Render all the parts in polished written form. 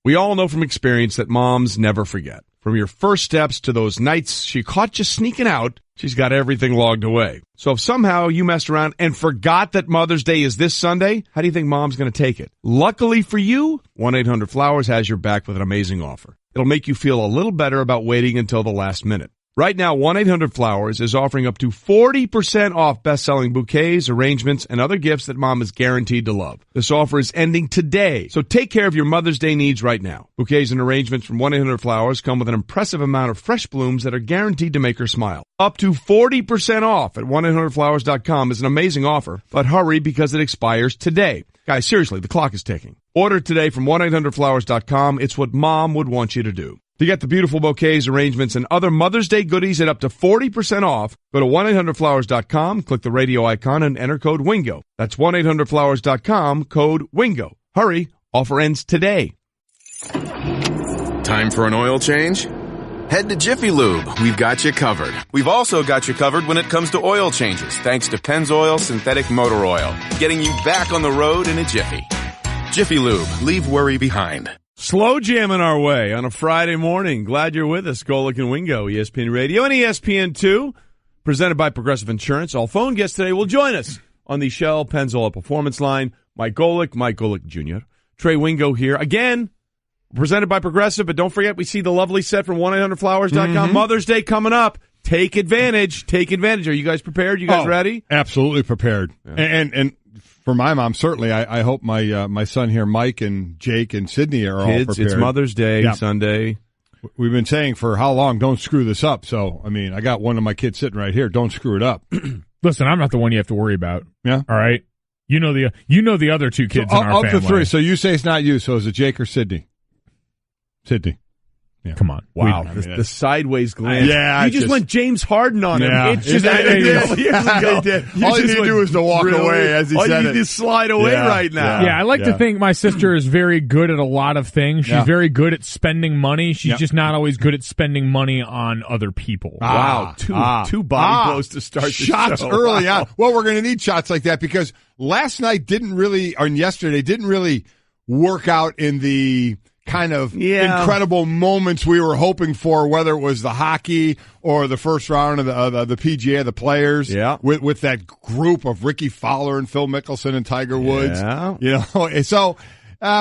We all know from experience that moms never forget. From your first steps to those nights she caught you sneaking out, she's got everything logged away. So if somehow you messed around and forgot that Mother's Day is this Sunday, how do you think Mom's going to take it? Luckily for you, 1-800-Flowers has your back with an amazing offer. It'll make you feel a little better about waiting until the last minute. Right now, 1-800-Flowers is offering up to 40% off best-selling bouquets, arrangements, and other gifts that Mom is guaranteed to love. This offer is ending today, so take care of your Mother's Day needs right now. Bouquets and arrangements from 1-800-Flowers come with an impressive amount of fresh blooms that are guaranteed to make her smile. Up to 40% off at 1-800-Flowers.com is an amazing offer, but hurry because it expires today. Guys, seriously, the clock is ticking. Order today from 1-800-Flowers.com. It's what Mom would want you to do. To get the beautiful bouquets, arrangements, and other Mother's Day goodies at up to 40% off, go to 1-800-Flowers.com, click the radio icon, and enter code WINGO. That's 1-800-Flowers.com, code WINGO. Hurry, offer ends today. Time for an oil change? Head to Jiffy Lube. We've got you covered. We've also got you covered when it comes to oil changes, thanks to Pennzoil Synthetic Motor Oil, getting you back on the road in a jiffy. Jiffy Lube, leave worry behind. Slow jamming our way on a Friday morning. Glad you're with us. Golic and Wingo, ESPN Radio and ESPN2, presented by Progressive Insurance. All phone guests today will join us on the Shell Pennzoil Performance Line. Mike Golic Jr., Trey Wingo here. Again, presented by Progressive, but don't forget we see the lovely set from 1-800-Flowers.com. Mother's Day coming up. Take advantage. Take advantage. Are you guys prepared? You guys ready? Absolutely prepared. Yeah. And for my mom, certainly, I hope my son here, Mike and Jake and Sydney are all prepared. It's Mother's Day, Sunday. We've been saying for how long, don't screw this up. So, I mean, I got one of my kids sitting right here. Don't screw it up. Listen, I'm not the one you have to worry about. Yeah. All right. You know the other two kids in our family. Of the three. So you say it's not you. So is it Jake or Sydney? Sydney. Yeah. Come on. Wow. The sideways glance. Yeah. You just went James Harden on him. Yeah. It's just all you need to do is to walk away as he said it. All you need to slide away right now. Yeah, I like to think my sister is very good at a lot of things. She's very good at spending money. She's just not always good at spending money on other people. Wow. Two body blows to start the shots show. early on. Well, we're going to need shots like that because last night yesterday didn't really work out in the kind of incredible moments we were hoping for, whether it was the hockey or the first round of the PGA, the players, with that group of Ricky Fowler and Phil Mickelson and Tiger Woods. Yeah. You know, so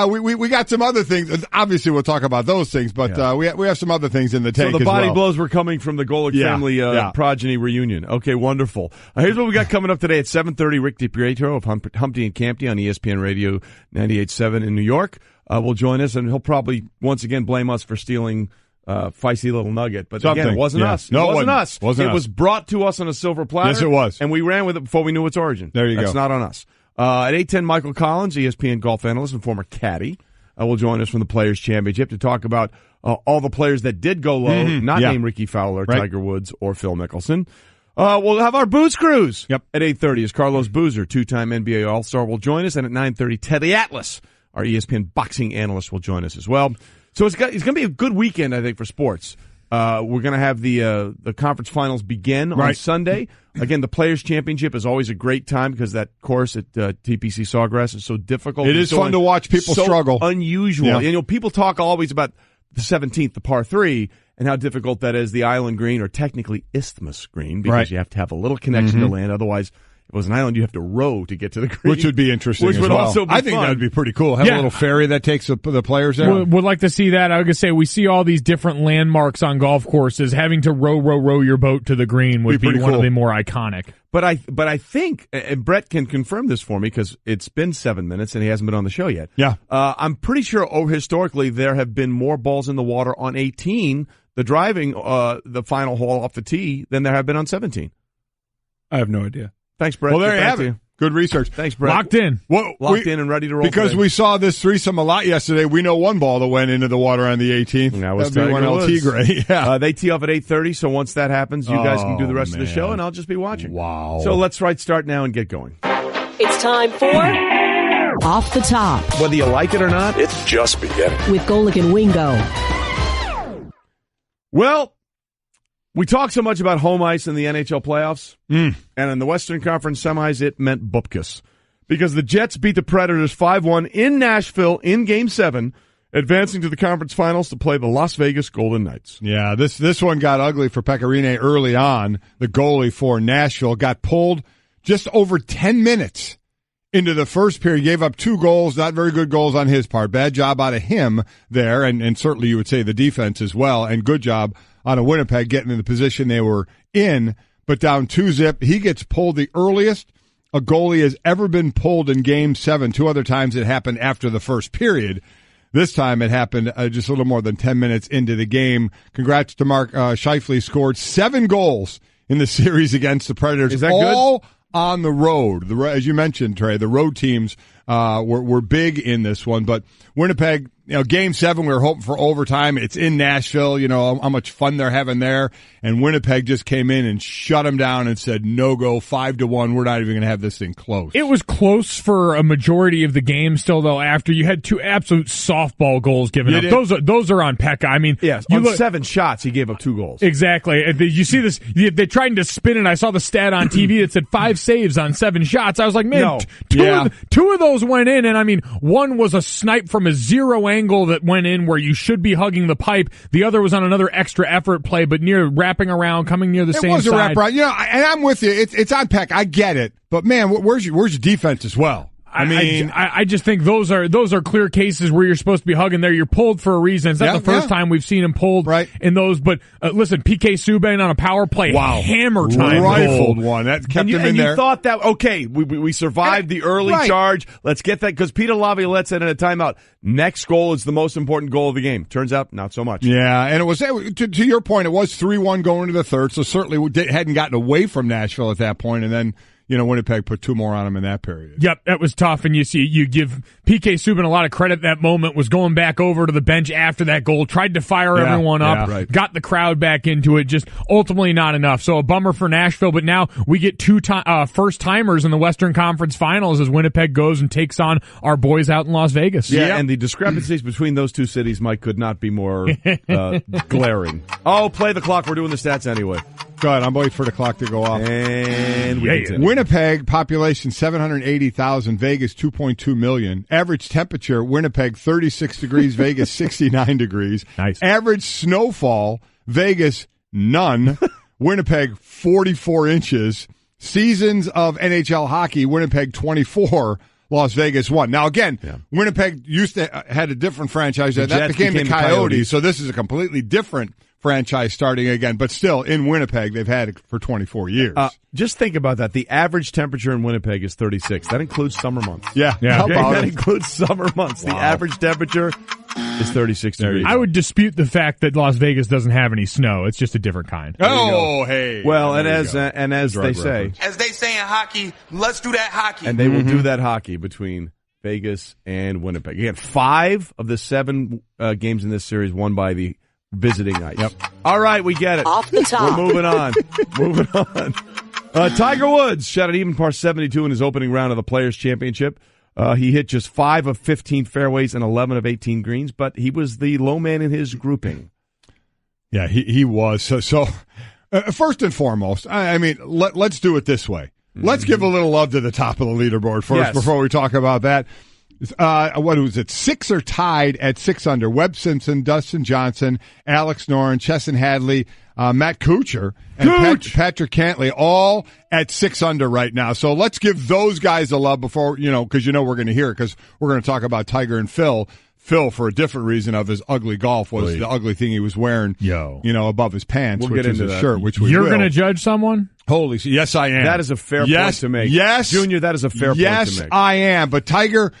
we got some other things. Obviously, we'll talk about those things, but we have some other things in the tank. So the body as well. blows were coming from the Golic family progeny reunion. Okay, wonderful. Here's what we got coming up today at 7:30. Rick DiPietro of Humpty and Canty on ESPN Radio 98.7 in New York. Will join us, and he'll probably once again blame us for stealing Feisty Little Nugget. But again, it wasn't us. No, it wasn't us. It was brought to us on a silver platter. Yes, it was. And we ran with it before we knew its origin. There you go. That's not on us. At 8:10, Michael Collins, ESPN golf analyst and former caddy, will join us from the Players' Championship to talk about all the players that did go low, not named Ricky Fowler, Tiger Woods, or Phil Mickelson. We'll have our Booze Cruise at 8:30 as Carlos Boozer, two-time NBA All-Star, will join us. And at 9:30, Teddy Atlas, our ESPN boxing analyst, will join us as well. So it's going to be a good weekend, I think, for sports. We're going to have the conference finals begin on Sunday. Again, the Players' Championship is always a great time because that course at TPC Sawgrass is so difficult. It is fun to watch people struggle. Unusual. Yeah. And, you know, people talk always about the 17th, the par 3, and how difficult that is, the island green, or technically isthmus green, because you have to have a little connection to land. Otherwise, if it was an island, you have to row to get to the green. Which would be interesting Which as would well. also be I think fun. that would be pretty cool. Have a little ferry that takes the players there. Would like to see that. I was going to say, we see all these different landmarks on golf courses. Having to row your boat to the green would be one of the more iconic. But I think, and Brett can confirm this for me because it's been 7 minutes and he hasn't been on the show yet. Yeah. I'm pretty sure historically there have been more balls in the water on 18, the driving, the final hole off the tee, than there have been on 17. I have no idea. Thanks, Brett. Well, there you have it. Good research. Thanks, Brett. Locked in. Locked in and ready to roll. Because today. we saw this threesome a lot yesterday. We know one ball that went into the water on the 18th. That was That'd be one El Tigre. Yeah. They tee off at 8:30, so once that happens, you guys can do the rest of the show, and I'll just be watching. Wow. So let's start now and get going. It's time for Off the Top. Whether you like it or not, it's just beginning. With Golic and Wingo. Well, we talk so much about home ice in the NHL playoffs, and in the Western Conference semis, it meant bupkis. Because the Jets beat the Predators 5-1 in Nashville in Game 7, advancing to the conference finals to play the Las Vegas Golden Knights. Yeah, this one got ugly for Pecorine early on. The goalie for Nashville got pulled just over 10 minutes into the first period. Gave up 2 goals, not very good goals on his part. Bad job out of him there, and certainly you would say the defense as well, and good job out of Winnipeg getting in the position they were in, but down 2-0. He gets pulled the earliest a goalie has ever been pulled in Game 7. 2 other times it happened after the first period. This time it happened just a little more than 10 minutes into the game. Congrats to Mark Scheifele, scored 7 goals in the series against the Predators. Is that all good? On the road. As you mentioned, Trey, the road teams were big in this one. But Winnipeg, Game 7, we were hoping for overtime. It's in Nashville, how much fun they're having there. And Winnipeg just came in and shut them down and said, no go, 5-1. We're not even going to have this thing close. It was close for a majority of the game still, though, after you had 2 absolute softball goals given up. Those are on Pekka. I mean, yes, on 7 shots, he gave up 2 goals. Exactly. You see this, they tried to spin it. I saw the stat on TV that said 5 saves on 7 shots. I was like, man, two of those went in, and I mean, one was a snipe from a 0 angle that went in where you should be hugging the pipe. The other was on another extra effort play, but near wrapping around, coming near the same side. It was a wraparound. And I'm with you. It's on Peck. I get it. But man, where's your defense as well? I just think those are clear cases where you're supposed to be hugging there. You're pulled for a reason. It's not the first time we've seen him pulled in those. But listen, PK Subban on a power play, hammer time rifled goal. One that kept him in there. You thought that we survived the early charge. Let's get that because Peter Laviolette said in a timeout, next goal is the most important goal of the game. Turns out, not so much. Yeah, and it was to your point. It was 3-1 going into the third, so certainly hadn't gotten away from Nashville at that point, and then. Winnipeg put 2 more on him in that period. Yep, that was tough. And you give PK Subban a lot of credit that moment, was going back over to the bench after that goal, tried to fire everyone up, got the crowd back into it, just ultimately not enough. So a bummer for Nashville, but now we get 2 first-timers in the Western Conference Finals as Winnipeg goes and takes on our boys out in Las Vegas. Yeah, and the discrepancies between those 2 cities, Mike, could not be more glaring. Oh, play the clock. We're doing the stats anyway. Go ahead. I'm waiting for the clock to go off. And we continue. Winnipeg, population 780,000, Vegas 2.2 million. Average temperature, Winnipeg 36 degrees, Vegas 69 degrees. Nice. Average snowfall, Vegas none. Winnipeg 44 inches. Seasons of NHL hockey, Winnipeg 24. Las Vegas 1. Now again, Winnipeg used to had a different franchise. That became the Coyotes, so this is a completely different franchise starting again, but still in Winnipeg they've had it for 24 years. Just think about that. The average temperature in Winnipeg is 36. That includes summer months. Yeah. How about that includes summer months. Wow. The average temperature is 36 degrees. I would dispute the fact that Las Vegas doesn't have any snow. It's just a different kind. Oh, hey. Well, and as they say in hockey, let's do that hockey. And they will do that hockey between Vegas and Winnipeg. Again, 5 of the 7 games in this series won by the visiting ice. Yep. All right, we get it. Off the top. We're moving on. Tiger Woods shot an even par 72 in his opening round of the Players' Championship. He hit just 5 of 15 fairways and 11 of 18 greens, but he was the low man in his grouping. Yeah, he was. So first and foremost, I mean, let's do it this way. Let's give a little love to the top of the leaderboard first before we talk about that. What was it? 6 are tied at 6 under. Webb Simpson, Dustin Johnson, Alex Noren, Chesson Hadley, Matt Kuchar, and Patrick Cantley, all at 6 under right now. So let's give those guys a love before, because we're going to hear it, because we're going to talk about Tiger and Phil. Phil, for a different reason of his ugly golf, was the ugly thing he was wearing, above his pants, we'll which is his shirt, which we You're going to judge someone? Holy shit. Yes, I am. That is a fair point to make. Yes. Junior, that is a fair point to make. Yes, I am. But Tiger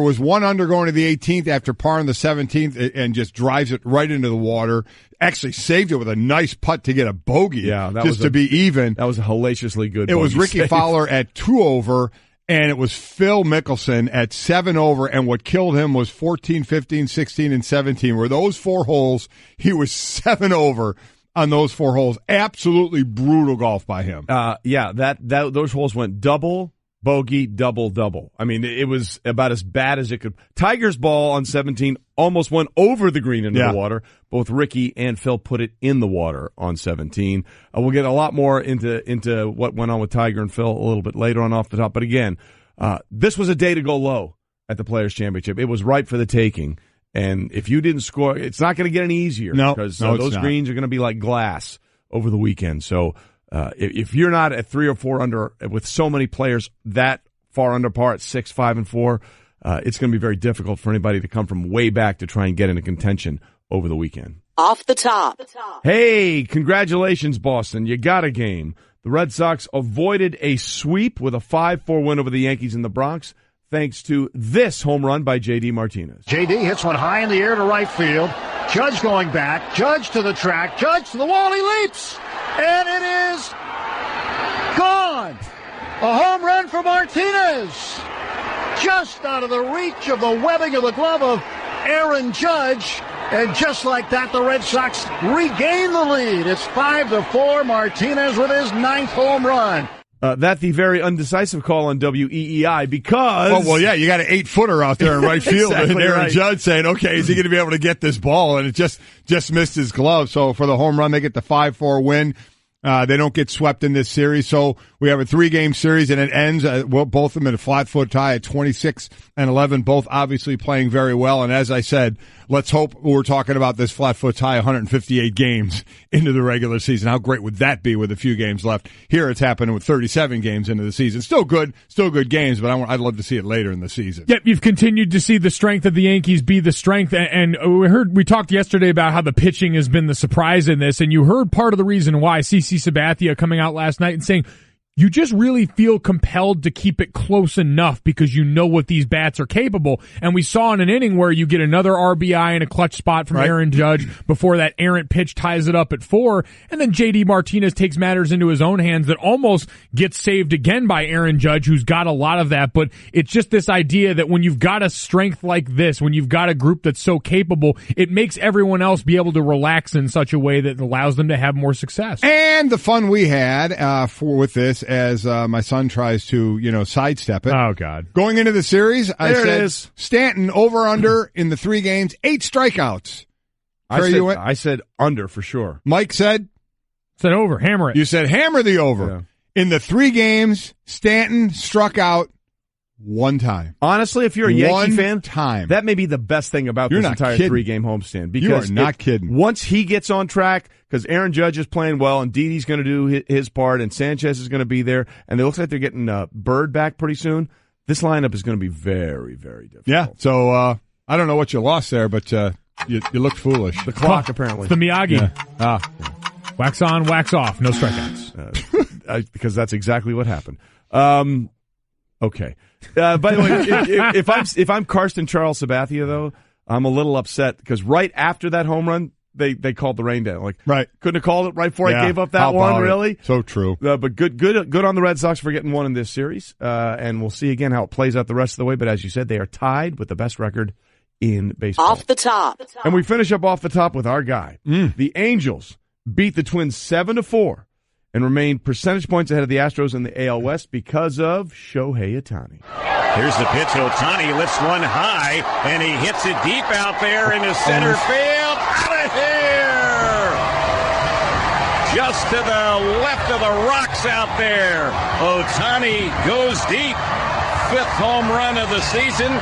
was 1 under going to the 18th after par in the 17th and just drives it right into the water. Actually saved it with a nice putt to get a bogey. Yeah, to be even. That was a hellaciously good It was Ricky save. Fowler at 2 over. And it was Phil Mickelson at 7 over, and what killed him was 14, 15, 16, and 17. Where those 4 holes, he was 7 over on those 4 holes. Absolutely brutal golf by him. Those holes went double, bogey, double, double. I mean, it was about as bad as it could. Tiger's ball on 17 almost went over the green into the water. Both Ricky and Phil put it in the water on 17. We'll get a lot more into what went on with Tiger and Phil a little bit later on off the top. But again, this was a day to go low at the Players' Championship. It was ripe for the taking. And if you didn't score, it's not going to get any easier. Because those greens are going to be like glass over the weekend. So if you're not at 3 or 4 under with so many players that far under par at 6, 5, and 4, it's going to be very difficult for anybody to come from way back to try and get into contention over the weekend. Off the top. Hey, congratulations, Boston. You got a game. The Red Sox avoided a sweep with a 5-4 win over the Yankees in the Bronx, thanks to this home run by J.D. Martinez. J.D. hits one high in the air to right field. Judge going back. Judge to the track. Judge to the wall. He leaps. And it is gone. A home run for Martinez. Just out of the reach of the webbing of the glove of Aaron Judge. And just like that, the Red Sox regain the lead. It's 5-4. Martinez with his 9th home run. That's the very undecisive call on WEEI because... Oh, well, yeah, you got an 8-footer out there in right field. Exactly, and Aaron Judge saying, okay, is he going to be able to get this ball? And it just missed his glove. So for the home run, they get the 5-4 win. They don't get swept in this series. So we have a 3-game series, and it ends, both of them in a flat-foot tie at 26-11, both obviously playing very well. And as I said, let's hope we're talking about this flat-foot tie 158 games into the regular season. How great would that be with a few games left? Here it's happening with 37 games into the season. Still good games, but I'd love to see it later in the season. Yep, you've continued to see the strength of the Yankees be the strength, and we talked yesterday about how the pitching has been the surprise in this, and you heard part of the reason why. CC Sabathia coming out last night and saying, you just really feel compelled to keep it close enough because you know what these bats are capable. And we saw in an inning where you get another RBI in a clutch spot from Aaron Judge before that errant pitch ties it up at 4. And then J.D. Martinez takes matters into his own hands that almost gets saved again by Aaron Judge, who's got a lot of that. But it's just this idea that when you've got a strength like this, when you've got a group that's so capable, it makes everyone else be able to relax in such a way that allows them to have more success. And the fun we had with this, as my son tries to, sidestep it. Oh, God. Going into the series, I said Stanton over-under in the 3 games, 8 strikeouts. I said under for sure. Mike said over. Hammer it. You said hammer the over. Yeah. In the 3 games, Stanton struck out 1 time. Honestly, if you're a Yankee fan, time. that may be the best thing about this entire 3-game homestand. Because you are not kidding. Once he gets on track, because Aaron Judge is playing well, and Didi's going to do his part, and Sanchez is going to be there, and it looks like they're getting Bird back pretty soon, this lineup is going to be very, very difficult. Yeah, so I don't know what you lost there, but you looked foolish. The clock, apparently. It's the Miyagi. Yeah. Wax on, wax off. No strikeouts. Because that's exactly what happened. Okay. By the way, if I'm Karsten Charles Sabathia, though, I'm a little upset because right after that home run, they called the rain down. Couldn't have called it right before I gave up that one, really? So true. But good on the Red Sox for getting one in this series. And we'll see again how it plays out the rest of the way. But as you said, they are tied with the best record in baseball. Off the top. And we finish up off the top with our guy. The Angels beat the Twins 7-4. And remain percentage points ahead of the Astros in the AL West because of Shohei Ohtani. Here's the pitch. Ohtani lifts one high, and he hits it deep out there into center field. Out of here! Just to the left of the rocks out there. Ohtani goes deep. 5th home run of the season.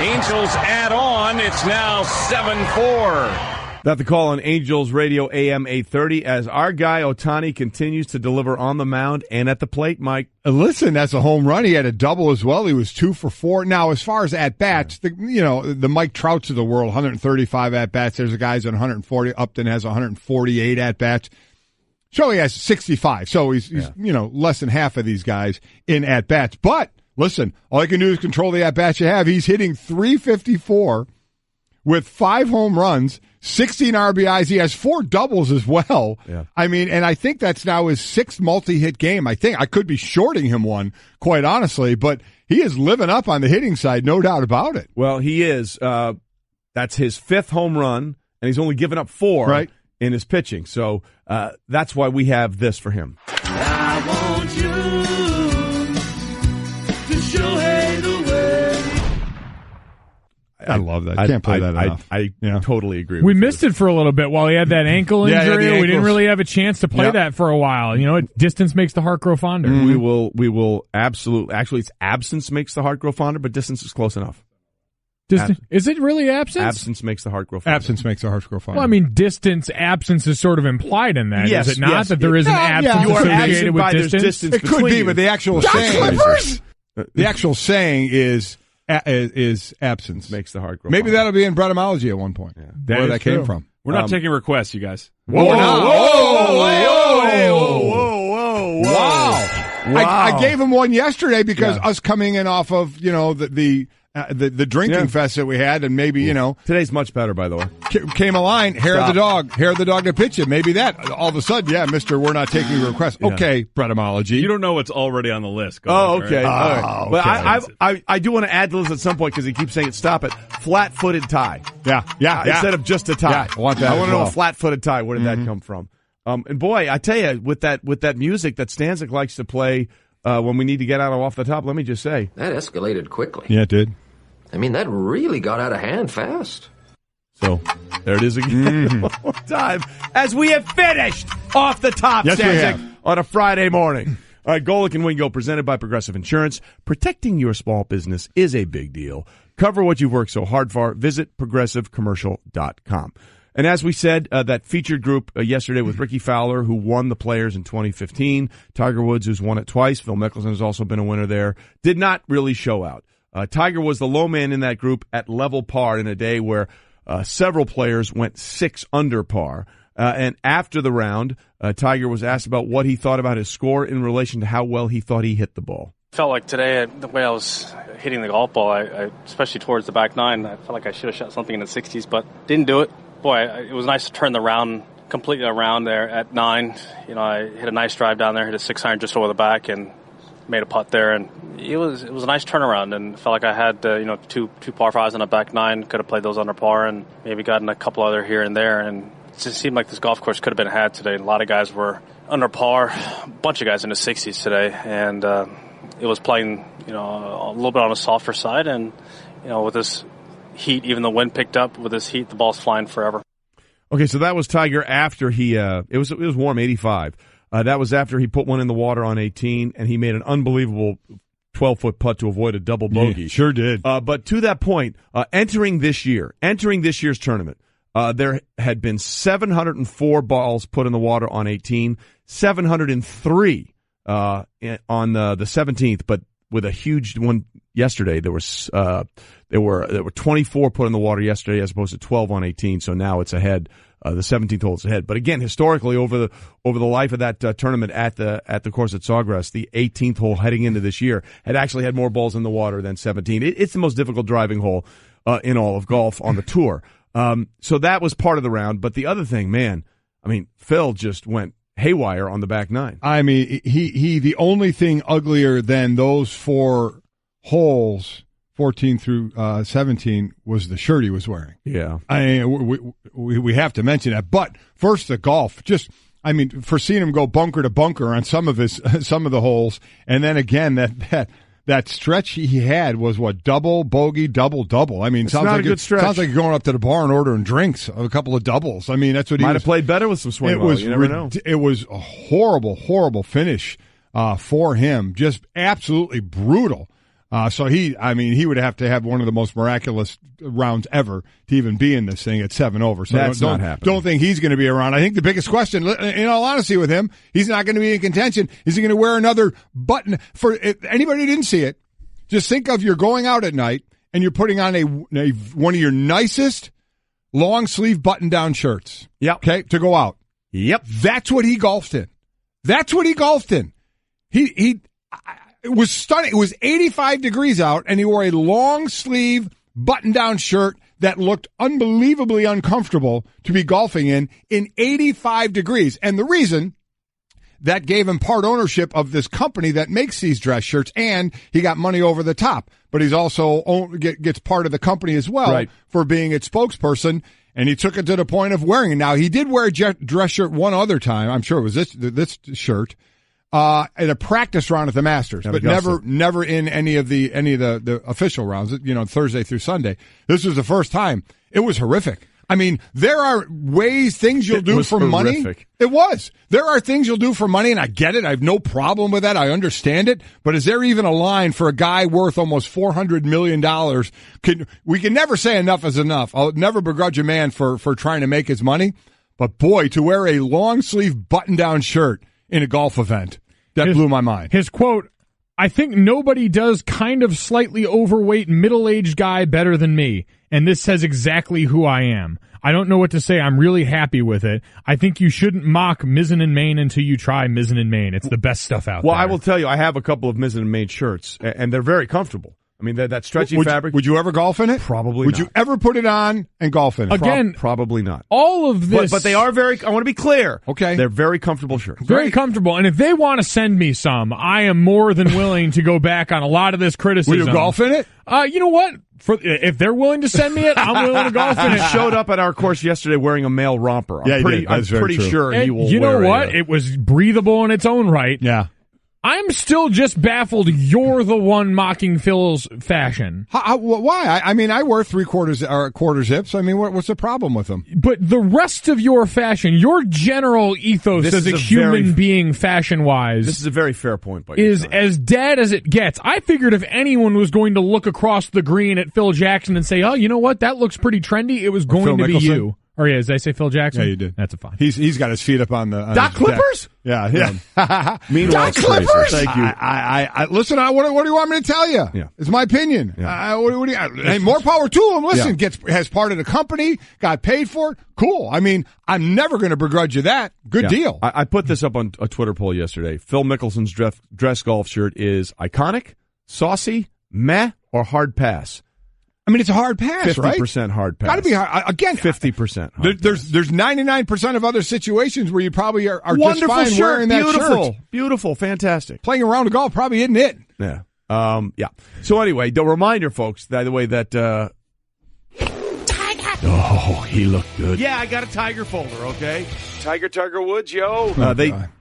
Angels add on. It's now 7-4. That's the call on Angels Radio AM 830 as our guy Ohtani continues to deliver on the mound and at the plate, Mike. Listen, that's a home run. He had a double as well. He was 2 for 4. Now, as far as at-bats, the Mike Trouts of the world, 135 at-bats. There's a guy's on 140. Upton has 148 at-bats. So he has 65. So he's less than half of these guys in at-bats. But, listen, all you can do is control the at-bats you have. He's hitting .354 with 5 home runs, 16 RBIs. He has 4 doubles as well. Yeah. I mean, and I think that's now his 6th multi-hit game. I think I could be shorting him one, quite honestly, but he is living up on the hitting side, no doubt about it. Well, he is. That's his 5th home run, and he's only given up 4 in his pitching. So that's why we have this for him. I want you to show the way. I love that. I can't play that enough. I totally agree. We with missed it for a little bit while he had that ankle injury. We didn't really have a chance to play that for a while. Distance makes the heart grow fonder. We will absolutely. Actually, it's absence makes the heart grow fonder, but distance is close enough. Is it really absence? Absence makes the heart grow fonder. Absence makes the heart grow fonder. Well, I mean, absence is sort of implied in that, is it not? That there is an absence associated with distance? It could be, but the actual saying is absence makes the heart grow Maybe fonder. That'll be in Brettomology at one point, where that came from. We're not taking requests, you guys. Whoa! Wow! I gave him one yesterday because us coming in off of the drinking fest that we had, and maybe today's much better, by the way. Came a line, hair of the dog to pitch it. Maybe that all of a sudden, Mister, we're not taking requests. Okay, Brettomology. You don't know what's already on the list. Okay. Right? But I do want to add to this at some point because he keeps saying stop it. Flat-footed tie. Yeah. Instead of just a tie. Yeah, I want to know a flat-footed tie. Where did that come from? And boy, I tell you, with that music that Stanzik likes to play when we need to get out of off the top, let me just say that escalated quickly. Yeah, it did. I mean, that really got out of hand fast. So, there it is again. One more time. As we have finished off the top, Stanzik, on a Friday morning. All right, Golic and Wingo, presented by Progressive Insurance. Protecting your small business is a big deal. Cover what you've worked so hard for. Visit ProgressiveCommercial.com. And as we said, that featured group yesterday with Ricky Fowler, who won the Players in 2015, Tiger Woods, who's won it twice, Phil Mickelson has also been a winner there, did not really show out. Tiger was the low man in that group at level par in a day where several players went 6 under par. And after the round, Tiger was asked about what he thought about his score in relation to how well he thought he hit the ball. Felt like today, the way I was hitting the golf ball, I especially towards the back nine, I felt like I should have shot something in the 60s, but didn't do it. Boy, it was nice to turn the round completely around there at 9. I hit a nice drive down there, hit a 6-iron just over the back, and made a putt there, and it was a nice turnaround, and felt like I had two par 5s on a back 9, could have played those under par, and maybe gotten a couple other here and there, and it just seemed like this golf course could have been had today. A lot of guys were under par, a bunch of guys in the 60s today, and it was playing a little bit on the softer side, and with this heat, even the wind picked up. With this heat, the ball's flying forever. Okay, so that was Tiger after he it was warm, 85. That was after he put one in the water on 18, and he made an unbelievable 12-foot putt to avoid a double bogey. Yeah, sure did. But to that point, entering this year's tournament, there had been 704 balls put in the water on 18, 703 on the 17th, but with a huge one yesterday, there were 24 put in the water yesterday as opposed to 12 on 18. So now it's ahead. The 17th hole is ahead. But again, historically, over the life of that tournament at the course at Sawgrass, the 18th hole heading into this year had actually had more balls in the water than 17. It's the most difficult driving hole in all of golf on the tour. So that was part of the round. But the other thing, Phil just went haywire on the back 9. I mean, he the only thing uglier than those 4 holes, 14 through 17, was the shirt he was wearing. Yeah. We have to mention that. But first, the golf. For seeing him go bunker to bunker on some of the holes, and then again that stretch he had was what, double bogey, double. It's sounds not like a good stretch. Sounds like you're going up to the bar and ordering drinks, a couple of doubles. That's what he might have played better with some swing. You never know. It was a horrible finish for him. Just absolutely brutal. So he would have to have one of the most miraculous rounds ever to even be in this thing at 7 over. So that's not happening. Don't think he's going to be around. I think the biggest question, in all honesty with him, he's not going to be in contention. Is he going to wear another button? For anybody who didn't see it, just think of you're going out at night and you're putting on one of your nicest long sleeve button down shirts. Yep. Okay, to go out. Yep. That's what he golfed in. It was stunning. It was 85 degrees out, and he wore a long-sleeve, button-down shirt that looked unbelievably uncomfortable to be golfing in 85 degrees. And the reason that gave him part ownership of this company that makes these dress shirts, and he got money over the top. But he's also gets part of the company as well for being its spokesperson, and he took it to the point of wearing it. Now, he did wear a dress shirt one other time. I'm sure it was this shirt. At a practice round at the Masters, but never in any of the official rounds, Thursday through Sunday. This was the first time. It was horrific. I mean, there are things you'll do for money. It was. There are things you'll do for money, and I get it. I have no problem with that. I understand it. But is there even a line for a guy worth almost $400 million? We can never say enough is enough. I'll never begrudge a man for trying to make his money. But, boy, to wear a long-sleeve button-down shirt in a golf event, that blew my mind. His quote, I think nobody does kind of slightly overweight middle-aged guy better than me, and this says exactly who I am. I don't know what to say. I'm really happy with it. I think you shouldn't mock Mizzen and Main until you try Mizzen and Main. It's the best stuff out there. Well, I will tell you, I have a couple of Mizzen and Main shirts, and they're very comfortable. I mean, that stretchy fabric. Would you ever golf in it? Probably Would not. you ever put it on and golf in it? Again, probably not. All of this. But they are I want to be clear. Okay. They're very comfortable shirts. Very comfortable. And if they want to send me some, I am more than willing to go back on a lot of this criticism. Will you golf in it? You know what? If they're willing to send me it, I'm willing to golf in it. He showed up at our course yesterday wearing a male romper. I'm pretty sure he will. You know what? It was breathable in its own right. Yeah. I'm still just baffled you're the one mocking Phil's fashion. Why? I mean, I wear quarter zips. I mean, what's the problem with them? But the rest of your fashion, your general ethos as a human being fashion-wise... This is a very fair point. ...is as dead as it gets. I figured if anyone was going to look across the green at Phil Jackson and say, oh, you know what, that looks pretty trendy, it was going to be you. Or did I say Phil Jackson? Yeah, you did. That's a fine. He's got his feet up on the Doc Clippers. Yeah. Meanwhile, Doc Clippers. Thank you. I listen. What do you want me to tell you? Yeah. It's my opinion. Yeah. Hey, more power to him. Listen, has part of the company, got paid for it. Cool. I mean, I'm never going to begrudge you that. Good deal. I put this up on a Twitter poll yesterday. Phil Mickelson's dress golf shirt is iconic, saucy, meh, or hard pass. I mean, it's a hard pass, 50% right? 50% hard pass. Got to be hard. Again, 50%. There's 99% of other situations where you probably are just fine shirt. Wearing that shirt. Beautiful, fantastic. Playing around the golf probably isn't it. Yeah. Yeah. So anyway, the reminder, folks, by the way, that oh, he looked good. Yeah, I got a Tiger folder. Okay. Tiger Woods, yo.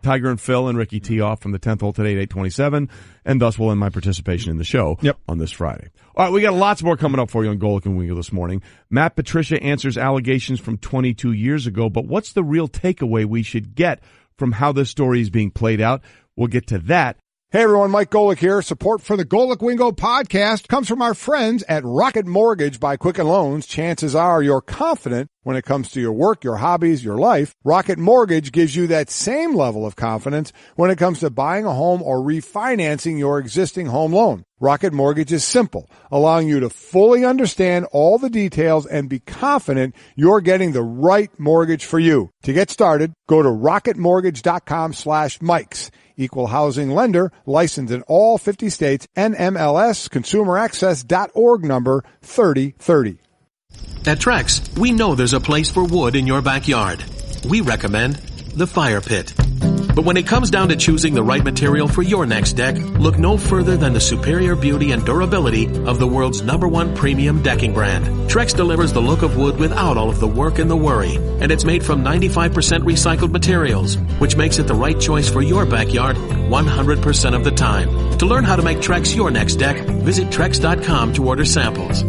Tiger and Phil and Ricky tee off from the 10th hole today at 8:27, and thus will end my participation in the show on this Friday. All right, we got lots more coming up for you on Golic and Wingo this morning. Matt Patricia answers allegations from 22 years ago, but what's the real takeaway we should get from how this story is being played out? We'll get to that. Hey everyone, Mike Golic here. Support for the Golic Wingo podcast comes from our friends at Rocket Mortgage by Quicken Loans. Chances are you're confident when it comes to your work, your hobbies, your life. Rocket Mortgage gives you that same level of confidence when it comes to buying a home or refinancing your existing home loan. Rocket Mortgage is simple, allowing you to fully understand all the details and be confident you're getting the right mortgage for you. To get started, go to rocketmortgage.com/Mikes. Equal housing lender, licensed in all 50 states, NMLS, consumeraccess.org number 3030. At Trex, we know there's a place for wood in your backyard. We recommend the fire pit. But when it comes down to choosing the right material for your next deck, look no further than the superior beauty and durability of the world's #1 premium decking brand. Trex delivers the look of wood without all of the work and the worry, and it's made from 95% recycled materials, which makes it the right choice for your backyard 100% of the time. To learn how to make Trex your next deck, visit Trex.com to order samples.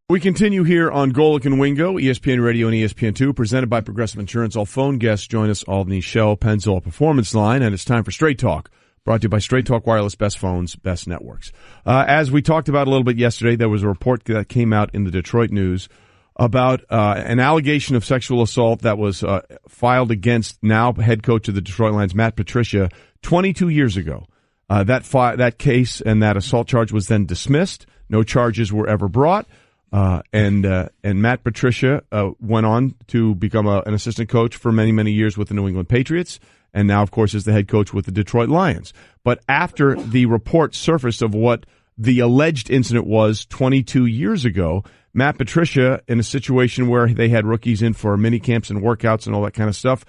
We continue here on Golic and Wingo, ESPN Radio and ESPN2, presented by Progressive Insurance. All phone guests join us, Albany Shell, Pennzoil Performance Line, and it's time for Straight Talk, brought to you by Straight Talk Wireless, best phones, best networks. As we talked about a little bit yesterday, there was a report that came out in the Detroit News about an allegation of sexual assault that was filed against now head coach of the Detroit Lions, Matt Patricia, 22 years ago. That case and that assault charge was then dismissed. No charges were ever brought. And Matt Patricia went on to become an assistant coach for many, many years with the New England Patriots, and now, of course, is the head coach with the Detroit Lions. But after the report surfaced of what the alleged incident was 22 years ago, Matt Patricia, in a situation where they had rookies in for mini camps and workouts and all that kind of stuff,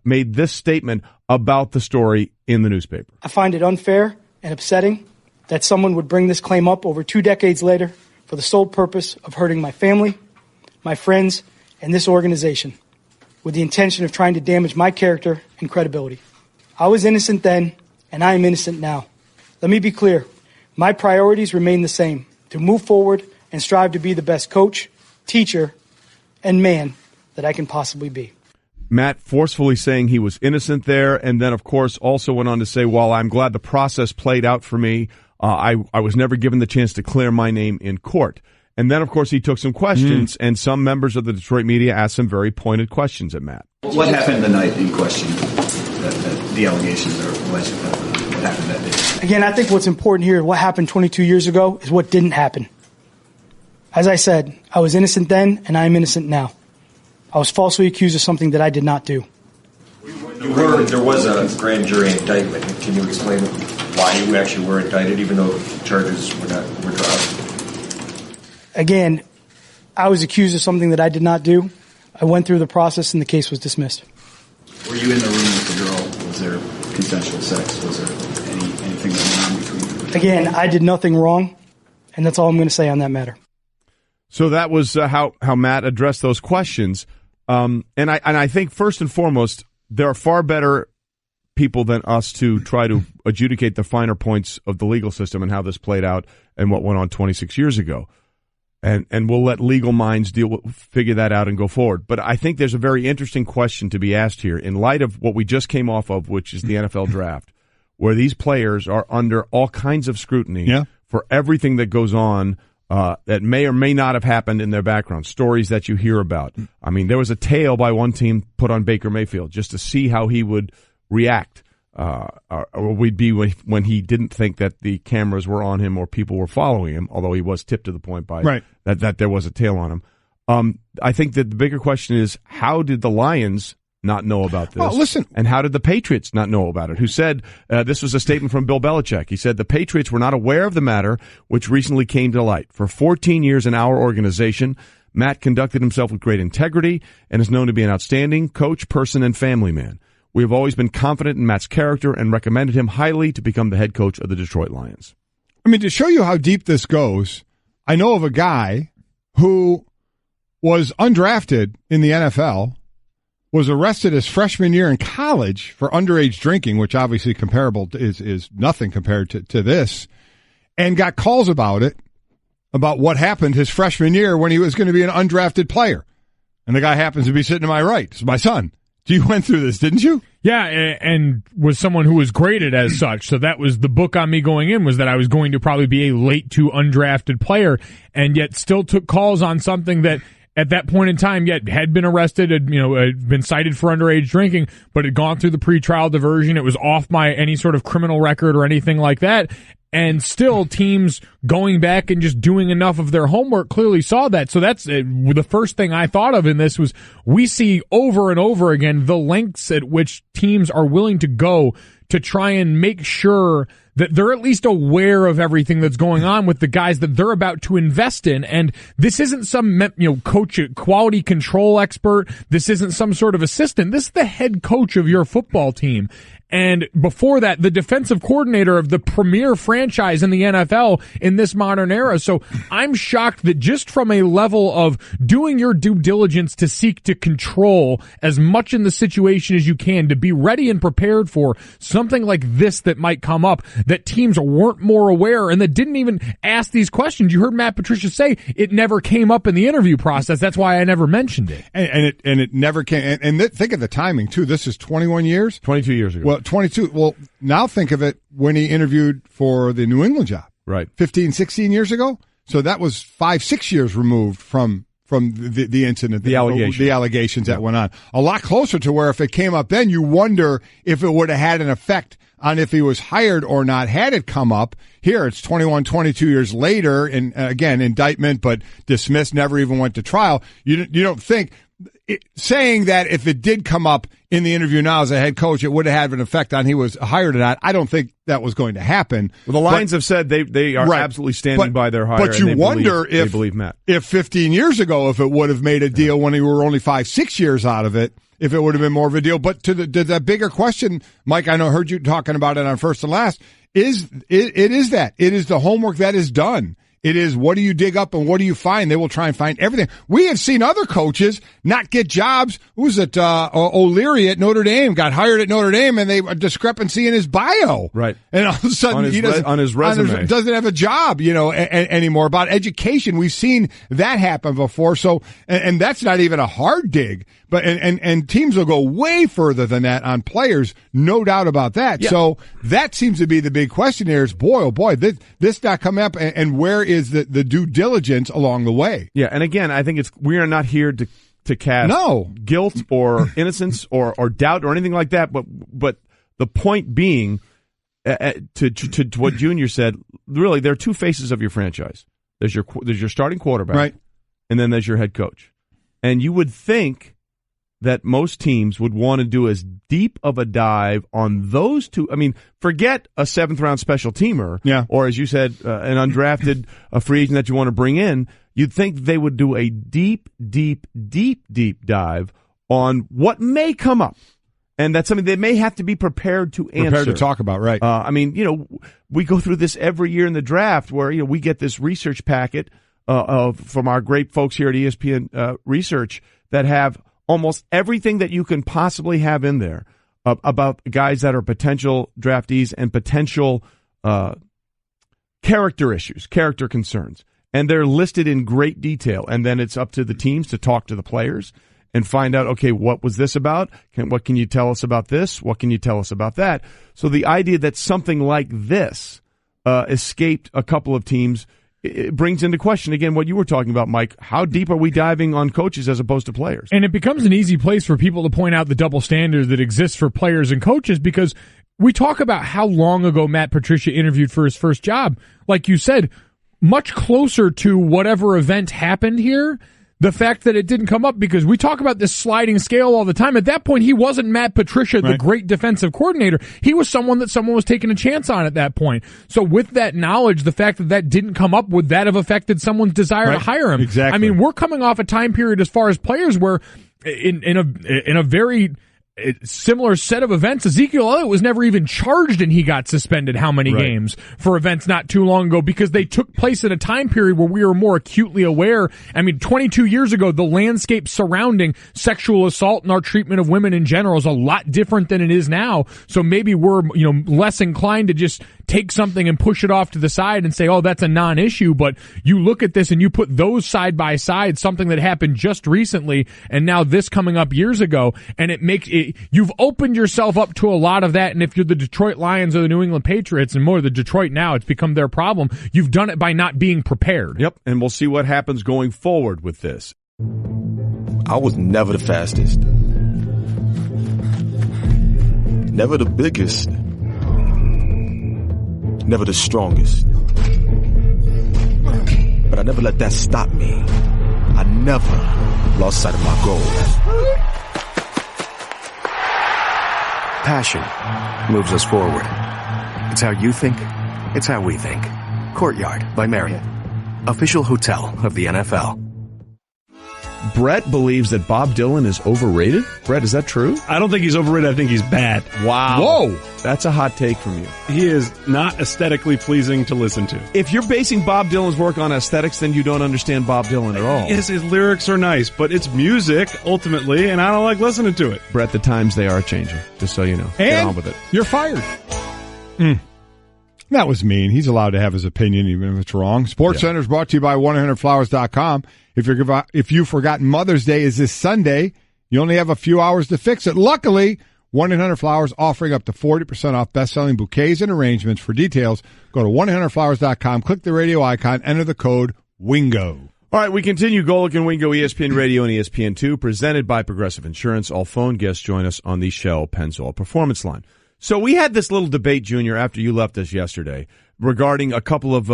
made this statement about the story in the newspaper. I find it unfair and upsetting that someone would bring this claim up over 2 decades later for the sole purpose of hurting my family, my friends, and this organization, with the intention of trying to damage my character and credibility. I was innocent then, and I am innocent now. Let me be clear. My priorities remain the same: to move forward and strive to be the best coach, teacher, and man that I can possibly be. Matt forcefully saying he was innocent there, and then, of course, also went on to say, while I'm glad the process played out for me, I was never given the chance to clear my name in court. And then, of course, he took some questions, and some members of the Detroit media asked some very pointed questions at Matt. What happened the night in question, the allegations are alleged? What happened that day? Again, I think what's important here, what happened 22 years ago, is what didn't happen. As I said, I was innocent then, and I am innocent now. I was falsely accused of something that I did not do. There was a grand jury indictment. Can you explain why you actually were indicted, even though charges were dropped? Again, I was accused of something that I did not do. I went through the process, and the case was dismissed. Were you in the room with the girl? Was there consensual sex? Was there anything that went on between you? Again, I did nothing wrong, and that's all I'm going to say on that matter. So that was how Matt addressed those questions. And I think first and foremost, there are far better people than us to try to adjudicate the finer points of the legal system and how this played out and what went on 26 years ago. And we'll let legal minds figure that out and go forward. But I think there's a very interesting question to be asked here in light of what we just came off of, which is the NFL draft, where these players are under all kinds of scrutiny for everything that goes on that may or may not have happened in their background, stories that you hear about. I mean, there was a tale by one team put on Baker Mayfield just to see how he would react or would be when he didn't think that the cameras were on him or people were following him, although he was tipped to the point by that there was a tale on him. I think that the bigger question is, how did the Lions not know about this? Well, listen. And how did the Patriots not know about it? Who said, this was a statement from Bill Belichick. He said, the Patriots were not aware of the matter, which recently came to light. For 14 years in our organization, Matt conducted himself with great integrity and is known to be an outstanding coach, person, and family man. We have always been confident in Matt's character and recommended him highly to become the head coach of the Detroit Lions. I mean, to show you how deep this goes, I know of a guy who was undrafted in the NFL, was arrested his freshman year in college for underage drinking, which obviously is nothing compared to this, and got calls about it, about what happened his freshman year when he was going to be an undrafted player. And the guy happens to be sitting to my right. It's my son. You went through this, didn't you? Yeah, and was someone who was graded as such. So that was the book on me going in, was that I was going to probably be a late to undrafted player, and yet still took calls on something that at that point in time yet had been arrested, had been cited for underage drinking, but had gone through the pretrial diversion. It was off my any sort of criminal record or anything like that. And still, teams going back and just doing enough of their homework clearly saw that. So that's the first thing I thought of in this was we see over and over again the lengths at which teams are willing to go to try and make sure that they're at least aware of everything that's going on with the guys that they're about to invest in. And this isn't some, coach, quality control expert. This isn't some sort of assistant. This is the head coach of your football team. And before that, the defensive coordinator of the premier franchise in the NFL in this modern era. So I'm shocked that just from a level of doing your due diligence to seek to control as much in the situation as you can, to be ready and prepared for something like this that might come up, that teams weren't more aware and that didn't even ask these questions. You heard Matt Patricia say it never came up in the interview process. That's why I never mentioned it. And it never came. And think of the timing, too. This is 21 years? 22 years ago. Well, 22. Well, now think of it when he interviewed for the New England job. Right. 15, 16 years ago. So that was 5-6 years removed from the incident, the allegations that went on. A lot closer to where if it came up then, you wonder if it would have had an effect on if he was hired or not had it come up. Here, it's 21, 22 years later, and again, indictment, but dismissed, never even went to trial. You don't think... saying that if it did come up in the interview now as a head coach, it would have had an effect on he was hired or not. I don't think that was going to happen. Well, the Lions have said they are absolutely standing by their hire. But you wonder they believe Matt. If 15 years ago, if it would have made a deal when he were only 5-6 years out of it, if it would have been more of a deal. But to the bigger question, Mike, I heard you talking about it on First and Last, it is the homework that is done. It is, what do you dig up and what do you find? They will try and find everything. We have seen other coaches not get jobs. Who was it? O'Leary at Notre Dame got hired at Notre Dame, and they a discrepancy in his bio. Right. And all of a sudden, he doesn't, on his resume. Doesn't have a job, anymore. About education, we've seen that happen before. So, and that's not even a hard dig. But and teams will go way further than that on players, no doubt about that. Yeah. So that seems to be the big question here is, boy, oh boy, this not coming up, and where is the due diligence along the way? Yeah, and again, I think we are not here to cast guilt or innocence or doubt or anything like that. But the point being, to what Junior said, really, there are two faces of your franchise. There's your starting quarterback, right, and then there's your head coach. And you would think that most teams would want to do as deep of a dive on those two. I mean, forget a 7th-round special teamer, or as you said, an undrafted free agent that you want to bring in. You'd think they would do a deep dive on what may come up. And that's something they may have to be prepared to answer. Prepared to talk about, right. I mean, we go through this every year in the draft where, we get this research packet from our great folks here at ESPN Research that have almost everything that you can possibly have in there about guys that are potential draftees and potential character issues, character concerns. And they're listed in great detail. And then it's up to the teams to talk to the players and find out, okay, what was this about? What can you tell us about this? What can you tell us about that? So the idea that something like this escaped a couple of teams, it brings into question, again, what you were talking about, Mike. How deep are we diving on coaches as opposed to players? And it becomes an easy place for people to point out the double standard that exists for players and coaches, because we talk about how long ago Matt Patricia interviewed for his first job. Like you said, much closer to whatever event happened here, the fact that it didn't come up, because we talk about this sliding scale all the time. At that point, he wasn't Matt Patricia, the great defensive coordinator. He was someone was taking a chance on at that point. So with that knowledge, the fact that didn't come up, would that have affected someone's desire to hire him? Exactly. I mean, we're coming off a time period as far as players where in a very similar set of events, Ezekiel Elliott was never even charged and he got suspended how many games for events not too long ago, because they took place in a time period where we were more acutely aware. I mean, 22 years ago, the landscape surrounding sexual assault and our treatment of women in general is a lot different than it is now. So maybe we're, less inclined to just take something and push it off to the side and say, oh, that's a non-issue. But you look at this and you put those side by side, something that happened just recently and now this coming up years ago, and it makes it, you've opened yourself up to a lot of that. And if you're the Detroit Lions or the New England Patriots, and more the Detroit now, it's become their problem. You've done it by not being prepared. Yep. And we'll see what happens going forward with this. I was never the fastest, never the biggest, never the strongest. But I never let that stop me. I never lost sight of my goal. Passion moves us forward. It's how you think. It's how we think. Courtyard by Marriott, official hotel of the NFL. Brett believes that Bob Dylan is overrated. Brett, is that true? I don't think he's overrated. I think he's bad. Wow. Whoa. That's a hot take from you. He is not aesthetically pleasing to listen to. If you're basing Bob Dylan's work on aesthetics, then you don't understand Bob Dylan at all. Yes, his lyrics are nice, but it's music, ultimately, and I don't like listening to it. Brett, the times, they are changing, just so you know. Get on with it. You're fired. That was mean. He's allowed to have his opinion, even if it's wrong. SportsCenter is brought to you by 1-800-Flowers.com. If you forgot Mother's Day is this Sunday, you only have a few hours to fix it. Luckily, 1-800-Flowers offering up to 40% off best-selling bouquets and arrangements. For details, go to 1-800-Flowers.com, click the radio icon, enter the code WINGO. All right, we continue Golic and Wingo, ESPN Radio and ESPN2, presented by Progressive Insurance. All phone guests join us on the Shell Pennzoil Performance Line. So we had this little debate, Junior, after you left us yesterday, regarding a couple of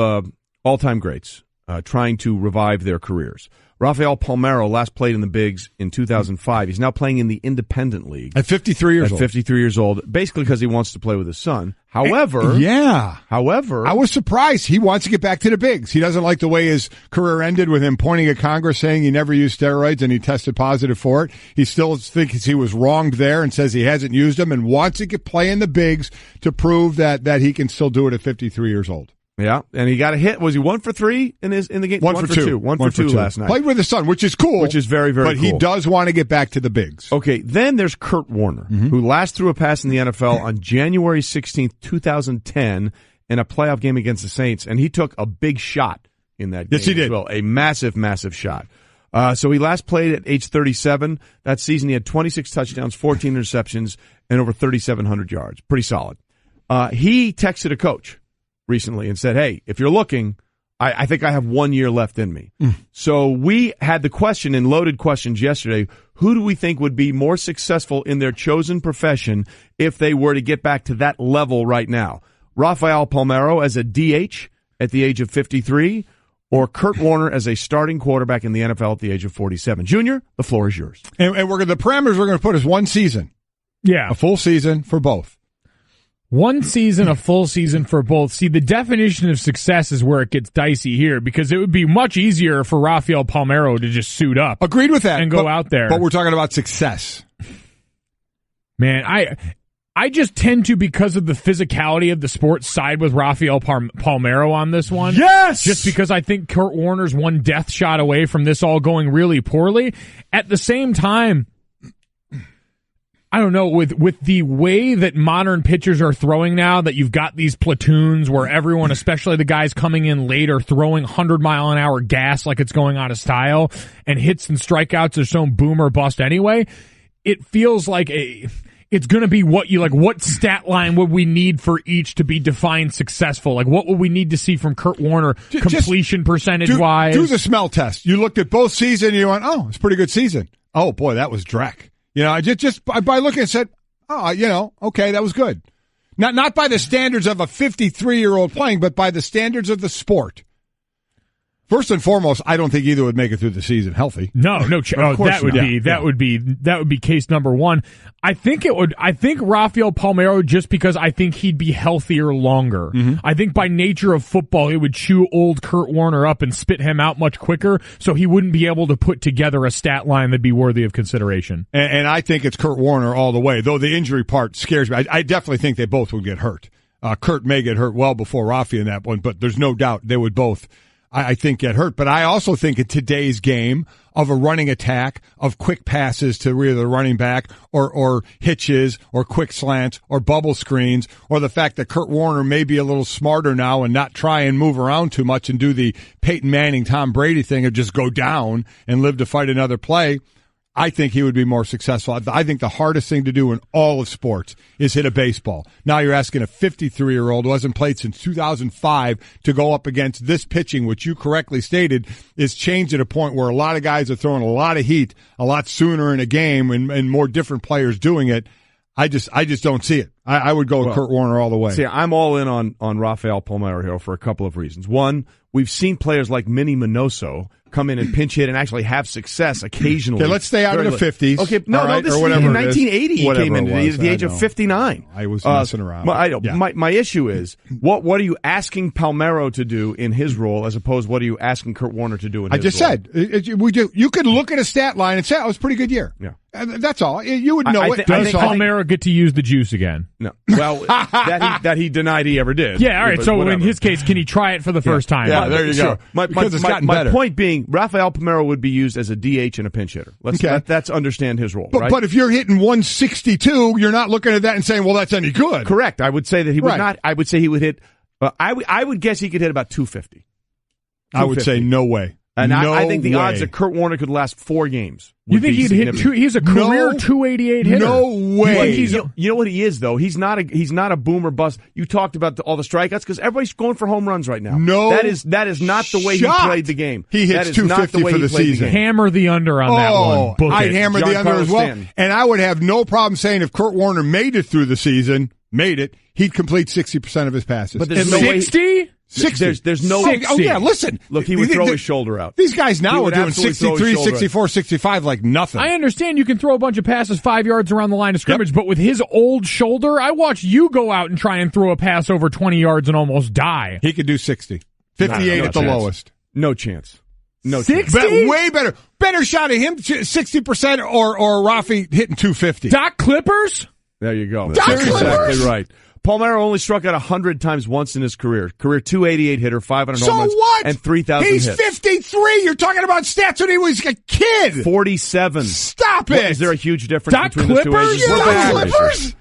all-time greats trying to revive their careers. Rafael Palmeiro last played in the Bigs in 2005. He's now playing in the Independent League. At 53 years old. At 53 years old, basically because he wants to play with his son. However, I was surprised. He wants to get back to the Bigs. He doesn't like the way his career ended with him pointing at Congress saying he never used steroids and he tested positive for it. He still thinks he was wronged there and says he hasn't used them and wants to play in the Bigs to prove that he can still do it at 53 years old. Yeah, and he got a hit. Was he 1 for 3 in the game? 1 for 2. 1 for 2 last night. Played with his son, which is cool. Which is very, very cool. But he does want to get back to the bigs. Okay, then there's Kurt Warner, who last threw a pass in the NFL on January 16th, 2010 in a playoff game against the Saints, and he took a big shot in that game. Yes, he did. As well. A massive, massive shot. So he last played at age 37. That season he had 26 touchdowns, 14 interceptions, and over 3,700 yards. Pretty solid. He texted a coach recently and said, hey, if you're looking, I think I have 1 year left in me. So we had the question in loaded questions yesterday, who do we think would be more successful in their chosen profession if they were to get back to that level right now? Rafael Palmeiro as a DH at the age of 53 or Kurt Warner as a starting quarterback in the NFL at the age of 47? Junior, the floor is yours. And the parameters we're going to put is 1 season. Yeah. A full season for both. 1 season, a full season for both. See, the definition of success is where it gets dicey here because it would be much easier for Rafael Palmeiro to just suit up. Agreed with that. And go out there. But we're talking about success. Man, I just tend to, because of the physicality of the sport, side with Rafael Palmeiro on this one. Yes! Just because I think Kurt Warner's one death shot away from this all going really poorly. At the same time, I don't know, with the way that modern pitchers are throwing now, that you've got these platoons where everyone, especially the guys coming in late, are throwing 100-mile-an-hour gas like it's going out of style, and hits and strikeouts are so boom or bust anyway, it feels like it's going to be what stat line would we need for each to be defined successful? Like, what would we need to see from Kurt Warner completion percentage-wise? Do the smell test. You looked at both seasons and you went, oh, it's a pretty good season. Oh, boy, that was dreck. You know, I just by looking and said, oh, okay, that was good. Not by the standards of a 53-year-old playing, but by the standards of the sport. First and foremost, I don't think either would make it through the season healthy. No, that would be case number one. I think Rafael Palmeiro, just because I think he'd be healthier longer. I think by nature of football, it would chew old Kurt Warner up and spit him out much quicker, so he wouldn't be able to put together a stat line that'd be worthy of consideration. And I think it's Kurt Warner all the way, though the injury part scares me. I definitely think they both would get hurt. Kurt may get hurt well before Rafi in that one, but there's no doubt they would both, I think, get hurt. But I also think in today's game of a running attack, of quick passes to either the running back or hitches or quick slants or bubble screens, or the fact that Kurt Warner may be a little smarter now and not try and move around too much and do the Peyton Manning, Tom Brady thing of just go down and live to fight another play, I think he would be more successful. I think the hardest thing to do in all of sports is hit a baseball. Now you're asking a 53-year-old who hasn't played since 2005 to go up against this pitching, which you correctly stated is changed at a point where a lot of guys are throwing a lot of heat a lot sooner in a game and more different players doing it. I just don't see it. I would go with Kurt Warner all the way. See, I'm all in on Rafael Palmeiro here for a couple of reasons. One, we've seen players like Minnie Minoso come in and pinch hit and actually have success occasionally. Okay, let's stay out of the 50s. Okay, no, this is in 1980 he came in at the age of 59. I was messing around. My issue is, what are you asking Palmeiro to do in his role as opposed to what are you asking Kurt Warner to do in his role? You could look at a stat line and say, it was a pretty good year. Yeah. That's all. You would know it. Does Palmeiro get to use the juice again? No. Well, that he denied he ever did. Yeah, all right. So in his case, can he try it for the first time? Yeah, there you go. My point being, Rafael Palmeiro would be used as a DH and a pinch hitter. Let's understand his role. But if you're hitting 162, you're not looking at that and saying, well, that's any good. Correct. I would say that he would not. I would say he would hit. I would guess he could hit about 250. I would say no way. And I think the odds that Kurt Warner could last 4 games. You think he'd hit he's a career 288 hitter? No way. You know what he is though? He's not a boomer bust. You talked about all the strikeouts because everybody's going for home runs right now. No, that is not the way he played the game. He hits 250 for the season. Hammer the under on that one. I'd hammer the under as well. And I would have no problem saying if Kurt Warner made it through the season, he'd complete 60% of his passes. But there's no 60? 60. There's no. Oh, yeah, listen. Look, he would throw his shoulder out. These guys now are doing 63, 64, 65 like nothing. I understand you can throw a bunch of passes 5 yards around the line of scrimmage, but with his old shoulder, I watched you go out and try and throw a pass over 20 yards and almost die. He could do 60. 58 at the lowest. No chance. No 60? chance. Way better. Better shot at him, 60%, or Rafi hitting 250. Doc Clippers? There you go. That's exactly right. Palmeiro only struck out 100 times once in his career. Career 288 hitter, 500 home runs, and 3,000 hits. He's 53. You're talking about stats when he was a kid. 47. Stop it. Is there a huge difference between Clippers? the two ages? Doc Clippers?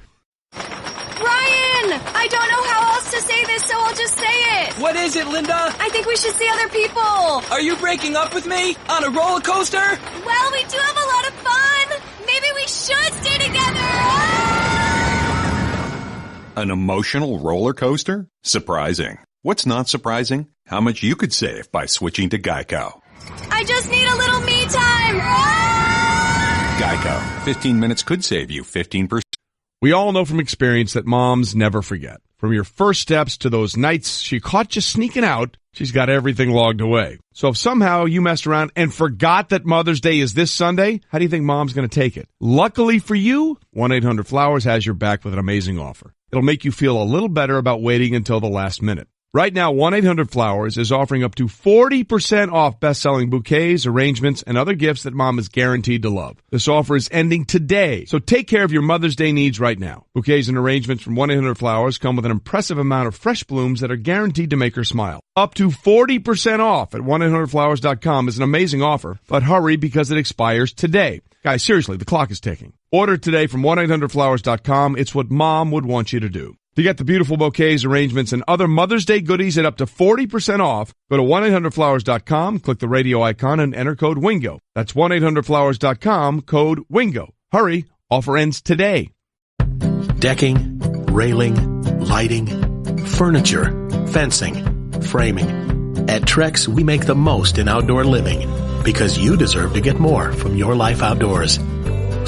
Ryan, I don't know how else to say this, so I'll just say it. What is it, Linda? I think we should see other people. Are you breaking up with me? On a roller coaster? Well, we do have a lot of fun. Maybe we should stay together. An emotional roller coaster? Surprising. What's not surprising? How much you could save by switching to Geico. I just need a little me time. Geico. 15 minutes could save you 15%. We all know from experience that moms never forget. From your first steps to those nights she caught you sneaking out, she's got everything logged away. So if somehow you messed around and forgot that Mother's Day is this Sunday, how do you think Mom's going to take it? Luckily for you, 1-800-Flowers has your back with an amazing offer. It'll make you feel a little better about waiting until the last minute. Right now, 1-800-Flowers is offering up to 40% off best-selling bouquets, arrangements, and other gifts that Mom is guaranteed to love. This offer is ending today, so take care of your Mother's Day needs right now. Bouquets and arrangements from 1-800-Flowers come with an impressive amount of fresh blooms that are guaranteed to make her smile. Up to 40% off at 1-800-Flowers.com is an amazing offer, but hurry because it expires today. Guys, seriously, the clock is ticking. Order today from 1-800-Flowers.com. It's what Mom would want you to do. To get the beautiful bouquets, arrangements, and other Mother's Day goodies at up to 40% off, go to 1-800-Flowers.com, click the radio icon, and enter code WINGO. That's 1-800-Flowers.com, code WINGO. Hurry, offer ends today. Decking, railing, lighting, furniture, fencing, framing. At Trex, we make the most in outdoor living because you deserve to get more from your life outdoors.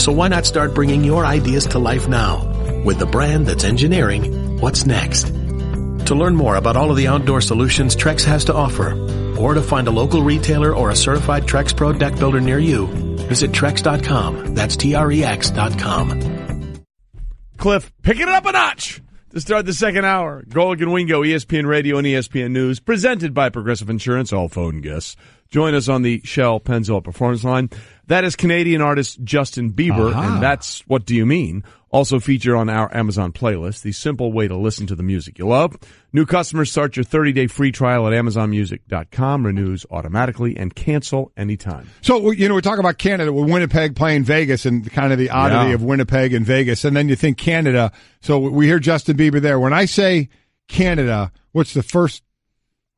So why not start bringing your ideas to life now with the brand that's engineering what's next? To learn more about all of the outdoor solutions Trex has to offer, or to find a local retailer or a certified Trex Pro deck builder near you, visit Trex.com. That's Trex.com. Cliff, picking it up a notch to start the second hour. Golic and Wingo, ESPN Radio and ESPN News, presented by Progressive Insurance. All phone guests join us on the Shell Pennzoil Performance Line. That is Canadian artist Justin Bieber, and that's What Do You Mean? Also featured on our Amazon playlist, the simple way to listen to the music you love. New customers start your 30-day free trial at AmazonMusic.com, renews automatically, and cancel anytime. So, we're talking about Canada with Winnipeg playing Vegas and kind of the oddity of Winnipeg and Vegas, and then you think Canada. So we hear Justin Bieber there. When I say Canada, what's the first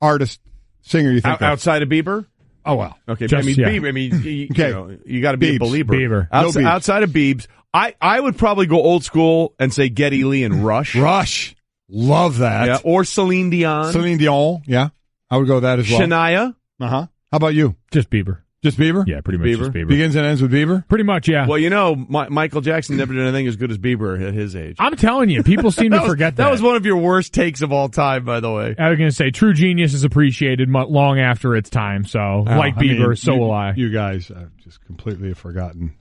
artist, singer you think of? Outside of Bieber? Oh, well. Okay, Bieber, you got to be a believer. Bieber. Outside of Biebs, I would probably go old school and say Geddy Lee and Rush. Rush. Love that. Yeah, or Celine Dion. Celine Dion, yeah. I would go with that as well. Shania. Uh-huh. How about you? Just Bieber. Just Bieber? Yeah, pretty much just Bieber. Begins and ends with Bieber? Pretty much, yeah. Well, Michael Jackson never did anything as good as Bieber at his age. I'm telling you, people seem to forget that. That was one of your worst takes of all time, by the way. I was going to say, true genius is appreciated long after its time, so like Bieber, so will I. You guys have just completely forgotten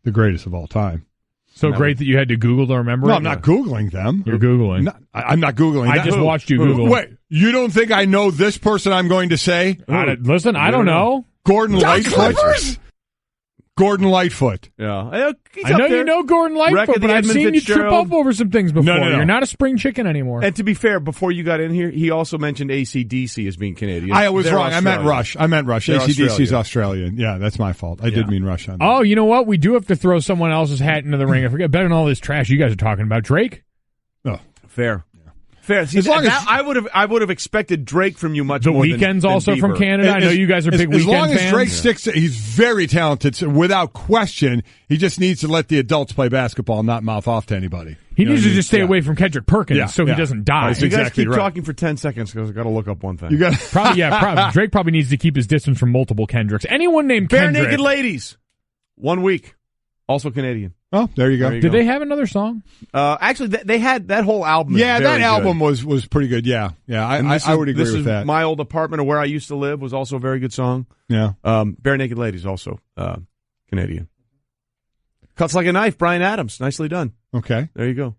the greatest of all time. So great that you had to Google to remember it? No, I'm not Googling them. You're Googling. I'm not Googling. I just watched you Google. Wait, you don't think I know this person I'm going to say? Listen, I don't know. Gordon Lightfoot. Gordon Lightfoot. Yeah. I know you know Gordon Lightfoot, but I've seen you trip up over some things before. No. You're not a spring chicken anymore. And to be fair, before you got in here, he also mentioned AC/DC as being Canadian. I was wrong. I meant Rush. AC/DC is Australian. Yeah, that's my fault. I did mean Rush on that. Oh, you know what? We do have to throw someone else's hat into the ring. I forget better than all this trash you guys are talking about. Drake? Oh, fair. Fair. See, I would have expected Drake from you much more. The Weeknd's than also Bieber. from Canada. I know you guys are big Weeknd fans. As long as Drake sticks, he's very talented. So without question, he just needs to let the adults play basketball and not mouth off to anybody. He needs to just stay away from Kendrick Perkins so he doesn't die. You guys keep talking for 10 seconds because I've got to look up one thing. Drake probably needs to keep his distance from multiple Kendricks. Anyone named Bare Kendrick. Naked Ladies. 1 week. Also Canadian. Oh, there you go. Did they have another song? Actually, they had that whole album. Yeah, that album was pretty good. Yeah. I would agree with that. My Old Apartment, or Where I Used to Live, was also a very good song. Yeah. Bare Naked Ladies, also Canadian. Cuts Like a Knife, Bryan Adams. Nicely done. Okay. There you go.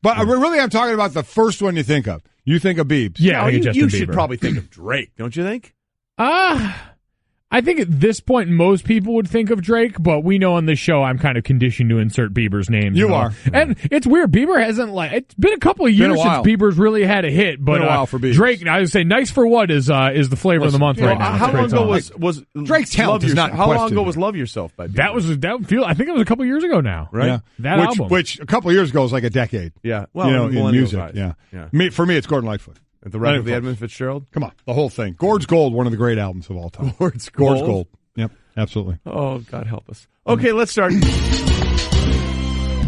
But really, I'm talking about the first one you think of. You think of Biebs. Yeah, you should probably think of Drake, don't you think? I I think at this point most people would think of Drake, but we know on this show I'm kind of conditioned to insert Bieber's name. You are. And it's weird. Bieber hasn't, it's been a couple of years since Bieber's really had a hit. But been a while for Bieber. Drake, I would say Nice for What is the flavor of the month right now. How long ago was Drake's talent is not How long ago was Love Yourself by Bieber? I think it was a couple of years ago now. Right? Yeah. That album. Which a couple of years ago was like a decade. Yeah. Well, in music. Eyes. Yeah. For me, it's Gordon Lightfoot. At the right of the Edmund Fitzgerald? Come on. The whole thing. Gord's Gold, one of the great albums of all time. Gord's Gold? Gord's Gold. Yep, absolutely. Oh, God help us. Okay, let's start.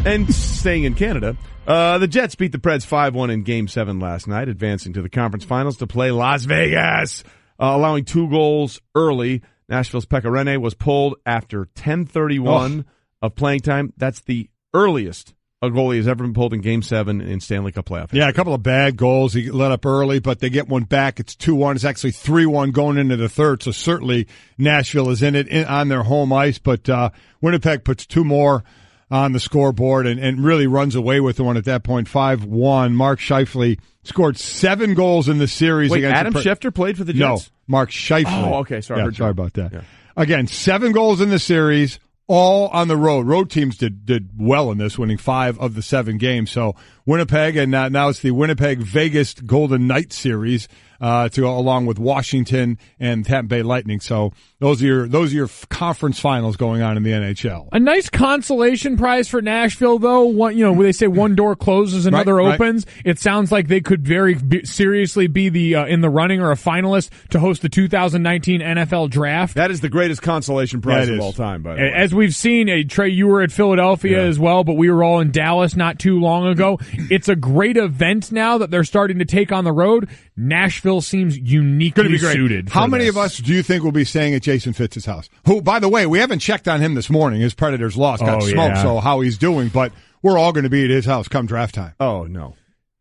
And staying in Canada, the Jets beat the Preds 5-1 in Game 7 last night, advancing to the conference finals to play Las Vegas, allowing 2 goals early. Nashville's Pekka Rinne was pulled after 10:31 of playing time. That's the earliest a goalie has ever been pulled in Game 7 in Stanley Cup playoff history. Yeah, a couple of bad goals. He let up early, but they get one back. It's 2-1. It's actually 3-1 going into the third, so certainly Nashville is in it on their home ice, but Winnipeg puts 2 more on the scoreboard and really runs away with the one at that point, 5-1. Mark Scheifele scored 7 goals in the series. Wait, against Adam Schefter played for the Jets? No, Mark Scheifele. Oh, okay, sorry. Yeah, sorry about that. Yeah. Again, 7 goals in the series, all on the road. Road teams did well in this, winning 5 of the 7 games. So Winnipeg, and now it's the Winnipeg-Vegas Golden Knights series to go along with Washington and Tampa Bay Lightning. So those are your conference finals going on in the NHL. A nice consolation prize for Nashville, though. Where they say one door closes, another opens. Right. It sounds like they could seriously be in the running or a finalist to host the 2019 NFL Draft. That is the greatest consolation prize of all time, by the way. As we've seen, Trey, you were at Philadelphia as well, but we were all in Dallas not too long ago. It's a great event now that they're starting to take on the road. Nashville seems uniquely suited. How many of us do you think will be staying at Jason Fitz's house? Who, by the way, we haven't checked on him this morning. His Predators lost, got smoked, so how he's doing. But we're all going to be at his house come draft time. Oh, no.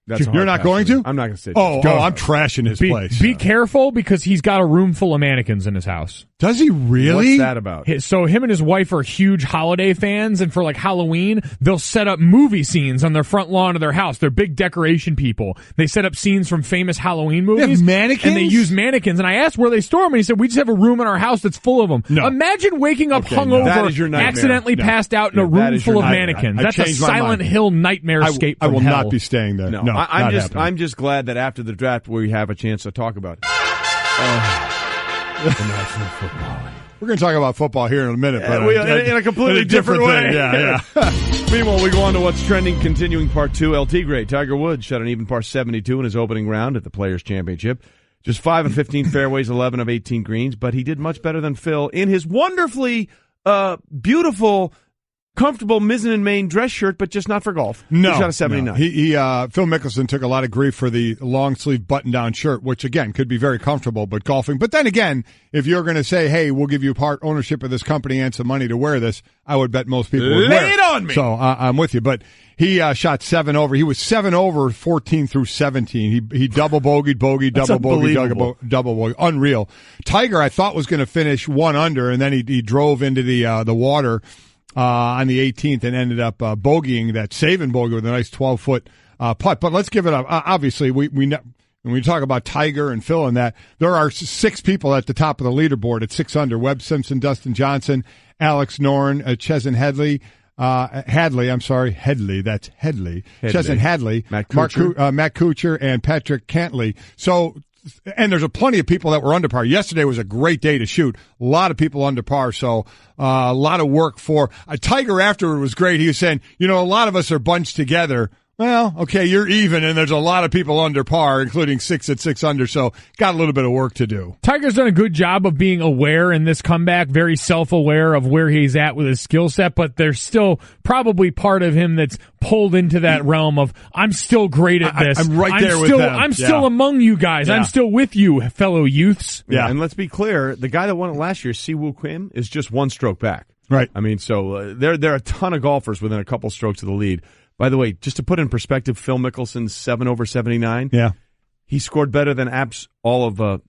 You're not going to? I'm not going to say. I'm trashing his place. Be careful because he's got a room full of mannequins in his house. Does he really? What's that about? So him and his wife are huge holiday fans, and for Halloween, they'll set up movie scenes on their front lawn of their house. They're big decoration people. They set up scenes from famous Halloween movies. They have mannequins? And they use mannequins. And I asked where they store them, and he said, we just have a room in our house that's full of them. No. Imagine waking up hungover, accidentally passed out in a room full of mannequins. That's a Silent Hill nightmare-scape from I will hell. not be staying there. No, I'm just glad that after the draft we have a chance to talk about it. The National Football League. We're going to talk about football here in a minute, but in a completely different way. Thing. Yeah. Meanwhile, we go on to what's trending. Continuing part 2, El Tigre. Tiger Woods shot an even par 72 in his opening round at the Players' Championship. Just 5 of 15 fairways, 11 of 18 greens, but he did much better than Phil in his wonderfully beautiful, comfortable mizzen main dress shirt, but just not for golf. No, he shot a 79. No. Phil Mickelson took a lot of grief for the long sleeve button down shirt, which again could be very comfortable, but golfing. But then again, if you're going to say, "Hey, we'll give you part ownership of this company and some money to wear this," I would bet most people would wear it. On me. So I'm with you. But he shot 7 over. He was 7 over 14 through 17. He double bogeyed, double bogey, double bogey. Unreal. Tiger, I thought was going to finish 1 under, and then he drove into the water on the 18th and ended up bogeying that saving bogey with a nice 12-foot putt. But let's give it up. Obviously, when we talk about Tiger and Phil and that, there are 6 people at the top of the leaderboard at 6 under. Webb Simpson, Dustin Johnson, Alex Noren, Chesson Headley, Headley, that's Headley. Chesson Hadley, Matt Kuchar, and Patrick Cantley. So, and there's plenty of people that were under par. Yesterday was a great day to shoot. A lot of people under par, so a lot of work for Tiger. Afterward was great. He was saying, a lot of us are bunched together. Well, okay, you're even, and there's a lot of people under par, including 6 at 6 under, so got a little bit of work to do. Tiger's done a good job of being aware in this comeback, very self-aware of where he's at with his skill set, but there's still probably part of him that's pulled into that realm of, I'm still great at this. I'm right there with them. I'm still among you guys. Yeah. I'm still with you, fellow youths. Yeah, and let's be clear, the guy that won it last year, Siwoo Kim, is just 1 stroke back. Right. I mean, so there are a ton of golfers within a couple strokes of the lead. By the way, just to put in perspective, Phil Mickelson's 7 over 79. Yeah. He scored better than all of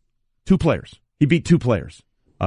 2 players. He beat 2 players.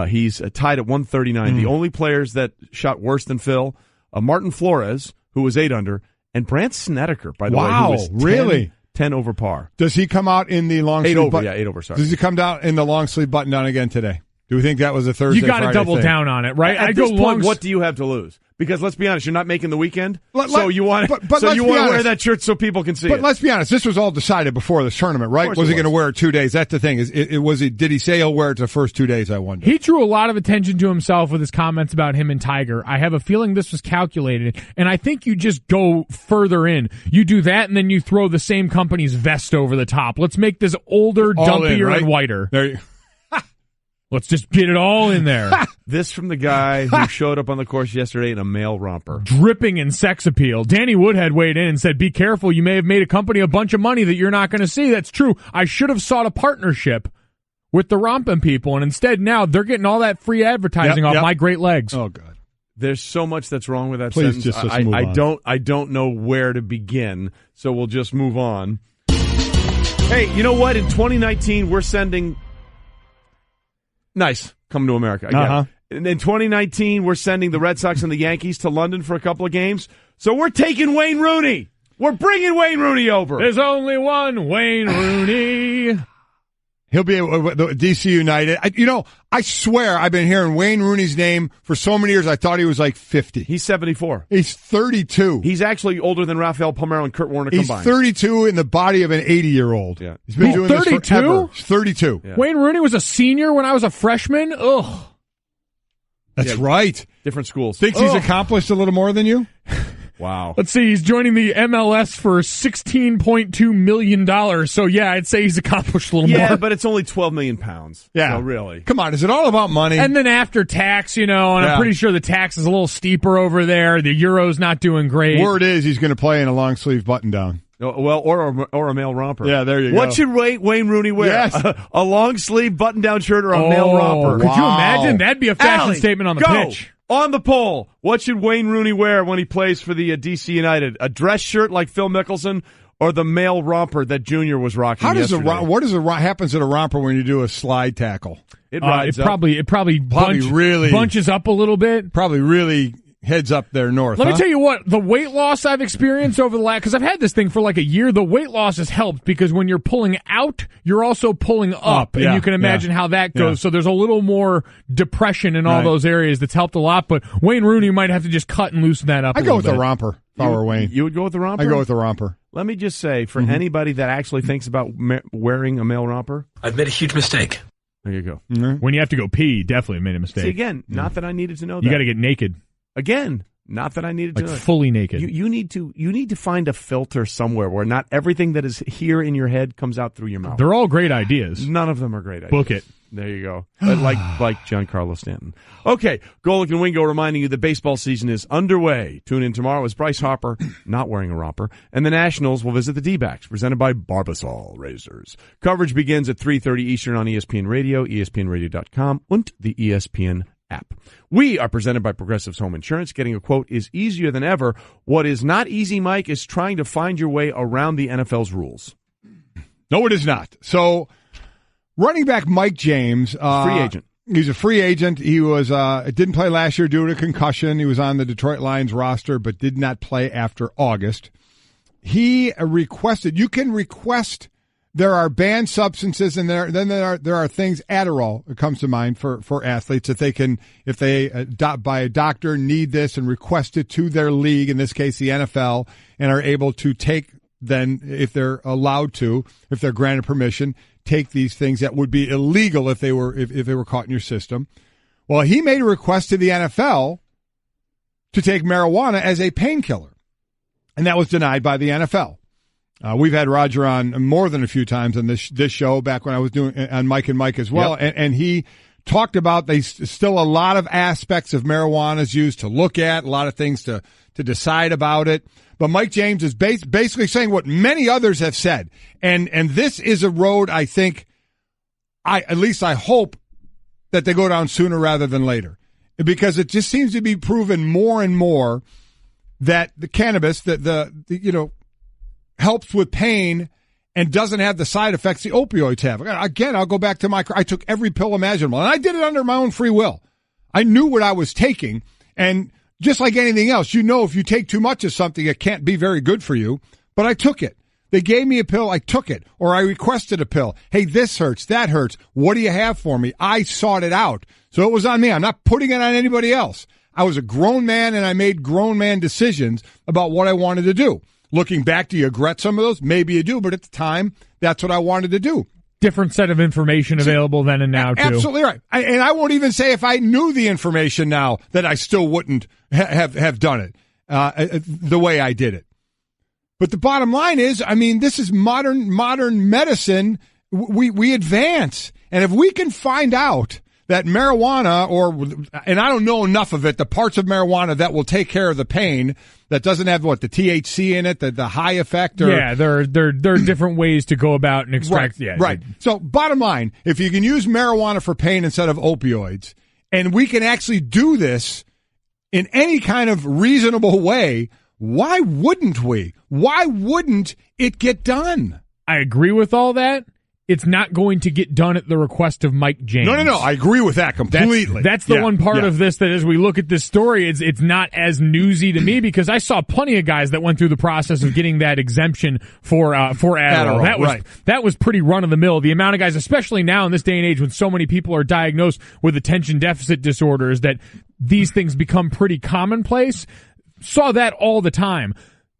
He's tied at 139. The only players that shot worse than Phil, Martin Flores, who was 8 under, and Brandt Snedeker, by the way, who was 10 over par. Does he come out in the long sleeve? 8 over, sorry. Does he come down in the long sleeve button down again today? Do we think that was a Thursday? You got to double down on it, right? At this point, what do you have to lose? Because let's be honest, you're not making the weekend, so you want to wear that shirt so people can see it. But let's be honest, this was all decided before this tournament, right? Was he going to wear it 2 days? That's the thing. Did he say he'll wear it the first 2 days? I wonder. He drew a lot of attention to himself with his comments about him and Tiger. I have a feeling this was calculated, and I think you just go further in. You do that, and then you throw the same company's vest over the top. Let's make this older, dumpier, and whiter. There you Let's just get it all in there. This from the guy who showed up on the course yesterday in a male romper. Dripping in sex appeal. Danny Woodhead weighed in and said, be careful, you may have made a company a bunch of money that you're not going to see. That's true. I should have sought a partnership with the romping people, and instead now they're getting all that free advertising off my great legs. Oh, God. There's so much that's wrong with that Please sentence. just move on. I don't know where to begin, so we'll just move on. Hey, you know what? In 2019, we're sending... Nice. Come to America. Again. In 2019, we're sending the Red Sox and the Yankees to London for a couple of games. So we're taking Wayne Rooney. We're bringing Wayne Rooney over. There's only one Wayne Rooney. He'll be with DC United. I swear I've been hearing Wayne Rooney's name for so many years. I thought he was like 50. He's 74. He's 32. He's actually older than Rafael Palmeiro and Kurt Warner combined. He's 32 in the body of an 80-year-old. Yeah. He's been doing 32? this forever. He's 32. Yeah. Wayne Rooney was a senior when I was a freshman? Ugh. That's right. Different schools. Thinks he's accomplished a little more than you? Wow. Let's see. He's joining the MLS for $16.2 million. So, yeah, I'd say he's accomplished a little more. Yeah, but it's only 12 million pounds. Yeah. So really. Come on. Is it all about money? And then after tax, and I'm pretty sure the tax is a little steeper over there. The euro's not doing great. Word is he's going to play in a long-sleeve button-down. Well, or a male romper. Yeah, there you go. What should Wayne Rooney wear? Yes. A long-sleeve button-down shirt or a male romper? Could you imagine? That'd be a fashion statement on the pitch. On the poll, what should Wayne Rooney wear when he plays for the DC United? A dress shirt like Phil Mickelson or the male romper that Junior was rocking yesterday? What happens at a romper when you do a slide tackle? It rides up. It probably bunches up a little bit. Probably really heads up there north. Let me tell you what, the weight loss I've experienced over the last, because I've had this thing for like a year, the weight loss has helped because when you're pulling out, you're also pulling up, and you can imagine how that goes. Yeah. So there's a little more depression in all those areas that's helped a lot, but Wayne Rooney might have to just cut and loosen that up I go with the romper if I were Wayne. You would go with the romper? I go with the romper. Let me just say, for anybody that actually thinks about wearing a male romper, I've made a huge mistake. There you go. Mm-hmm. When you have to go pee, you definitely made a mistake. See, again, not that I needed to know that. You got to get naked. Again, not that I needed to know. Fully naked. You need to find a filter somewhere where not everything that is here in your head comes out through your mouth. They're all great ideas. None of them are great ideas. Book it. There you go. like Giancarlo Stanton. Okay, Golic and Wingo reminding you the baseball season is underway. Tune in tomorrow as Bryce Harper, not wearing a romper, and the Nationals will visit the D-backs, presented by Barbasol Razors. Coverage begins at 3:30 Eastern on ESPN Radio, ESPNRadio.com, and the ESPN app. We are presented by Progressive's Home Insurance. Getting a quote is easier than ever. What is not easy, Mike, is trying to find your way around the NFL's rules. No, it is not. So, running back Mike James, free agent. He's a free agent. He was didn't play last year due to concussion. He was on the Detroit Lions roster, but did not play after August. He requested. You can request. There are banned substances, and there are things. Adderall comes to mind for athletes that they can, if they by a doctor need this and request it to their league, in this case the NFL, and are able to take. Then, if they're allowed to, if they're granted permission, take these things that would be illegal if they were caught in your system. Well, he made a request to the NFL to take marijuana as a painkiller, and that was denied by the NFL. We've had Roger on more than a few times on this show back when I was doing on Mike and Mike as well, and he talked about still a lot of aspects of marijuana's used to look at, a lot of things to decide about it. But Mike James is basically saying what many others have said, and this is a road I think, at least I hope that they go down sooner rather than later, because it just seems to be proven more and more that the cannabis that helps with pain and doesn't have the side effects the opioids have. Again, I'll go back to I took every pill imaginable, and I did it under my own free will. I knew what I was taking, and just like anything else, if you take too much of something, it can't be very good for you, but I took it. They gave me a pill. I took it, or I requested a pill. Hey, this hurts. That hurts. What do you have for me? I sought it out. So it was on me. I'm not putting it on anybody else. I was a grown man, and I made grown man decisions about what I wanted to do. Looking back, do you regret some of those? Maybe you do, but at the time, that's what I wanted to do. Different set of information available then and now, too. Absolutely right. And I won't even say if I knew the information now that I still wouldn't have done it the way I did it. But the bottom line is, I mean, this is modern medicine. We advance. And if we can find out that marijuana, and I don't know enough of it, the parts of marijuana that will take care of the pain, that doesn't have the THC in it, the high effect. Yeah, there are different ways to go about and extract. Right. So bottom line, if you can use marijuana for pain instead of opioids, and we can actually do this in any kind of reasonable way, why wouldn't we? Why wouldn't it get done? I agree with all that. It's not going to get done at the request of Mike James. No. I agree with that completely. That's the one part of this that as we look at this story, it's not as newsy to me because I saw plenty of guys that went through the process of getting that exemption for Adderall. That was pretty run of the mill. The amount of guys, especially now in this day and age when so many people are diagnosed with attention deficit disorders, that these things become pretty commonplace. Saw that all the time.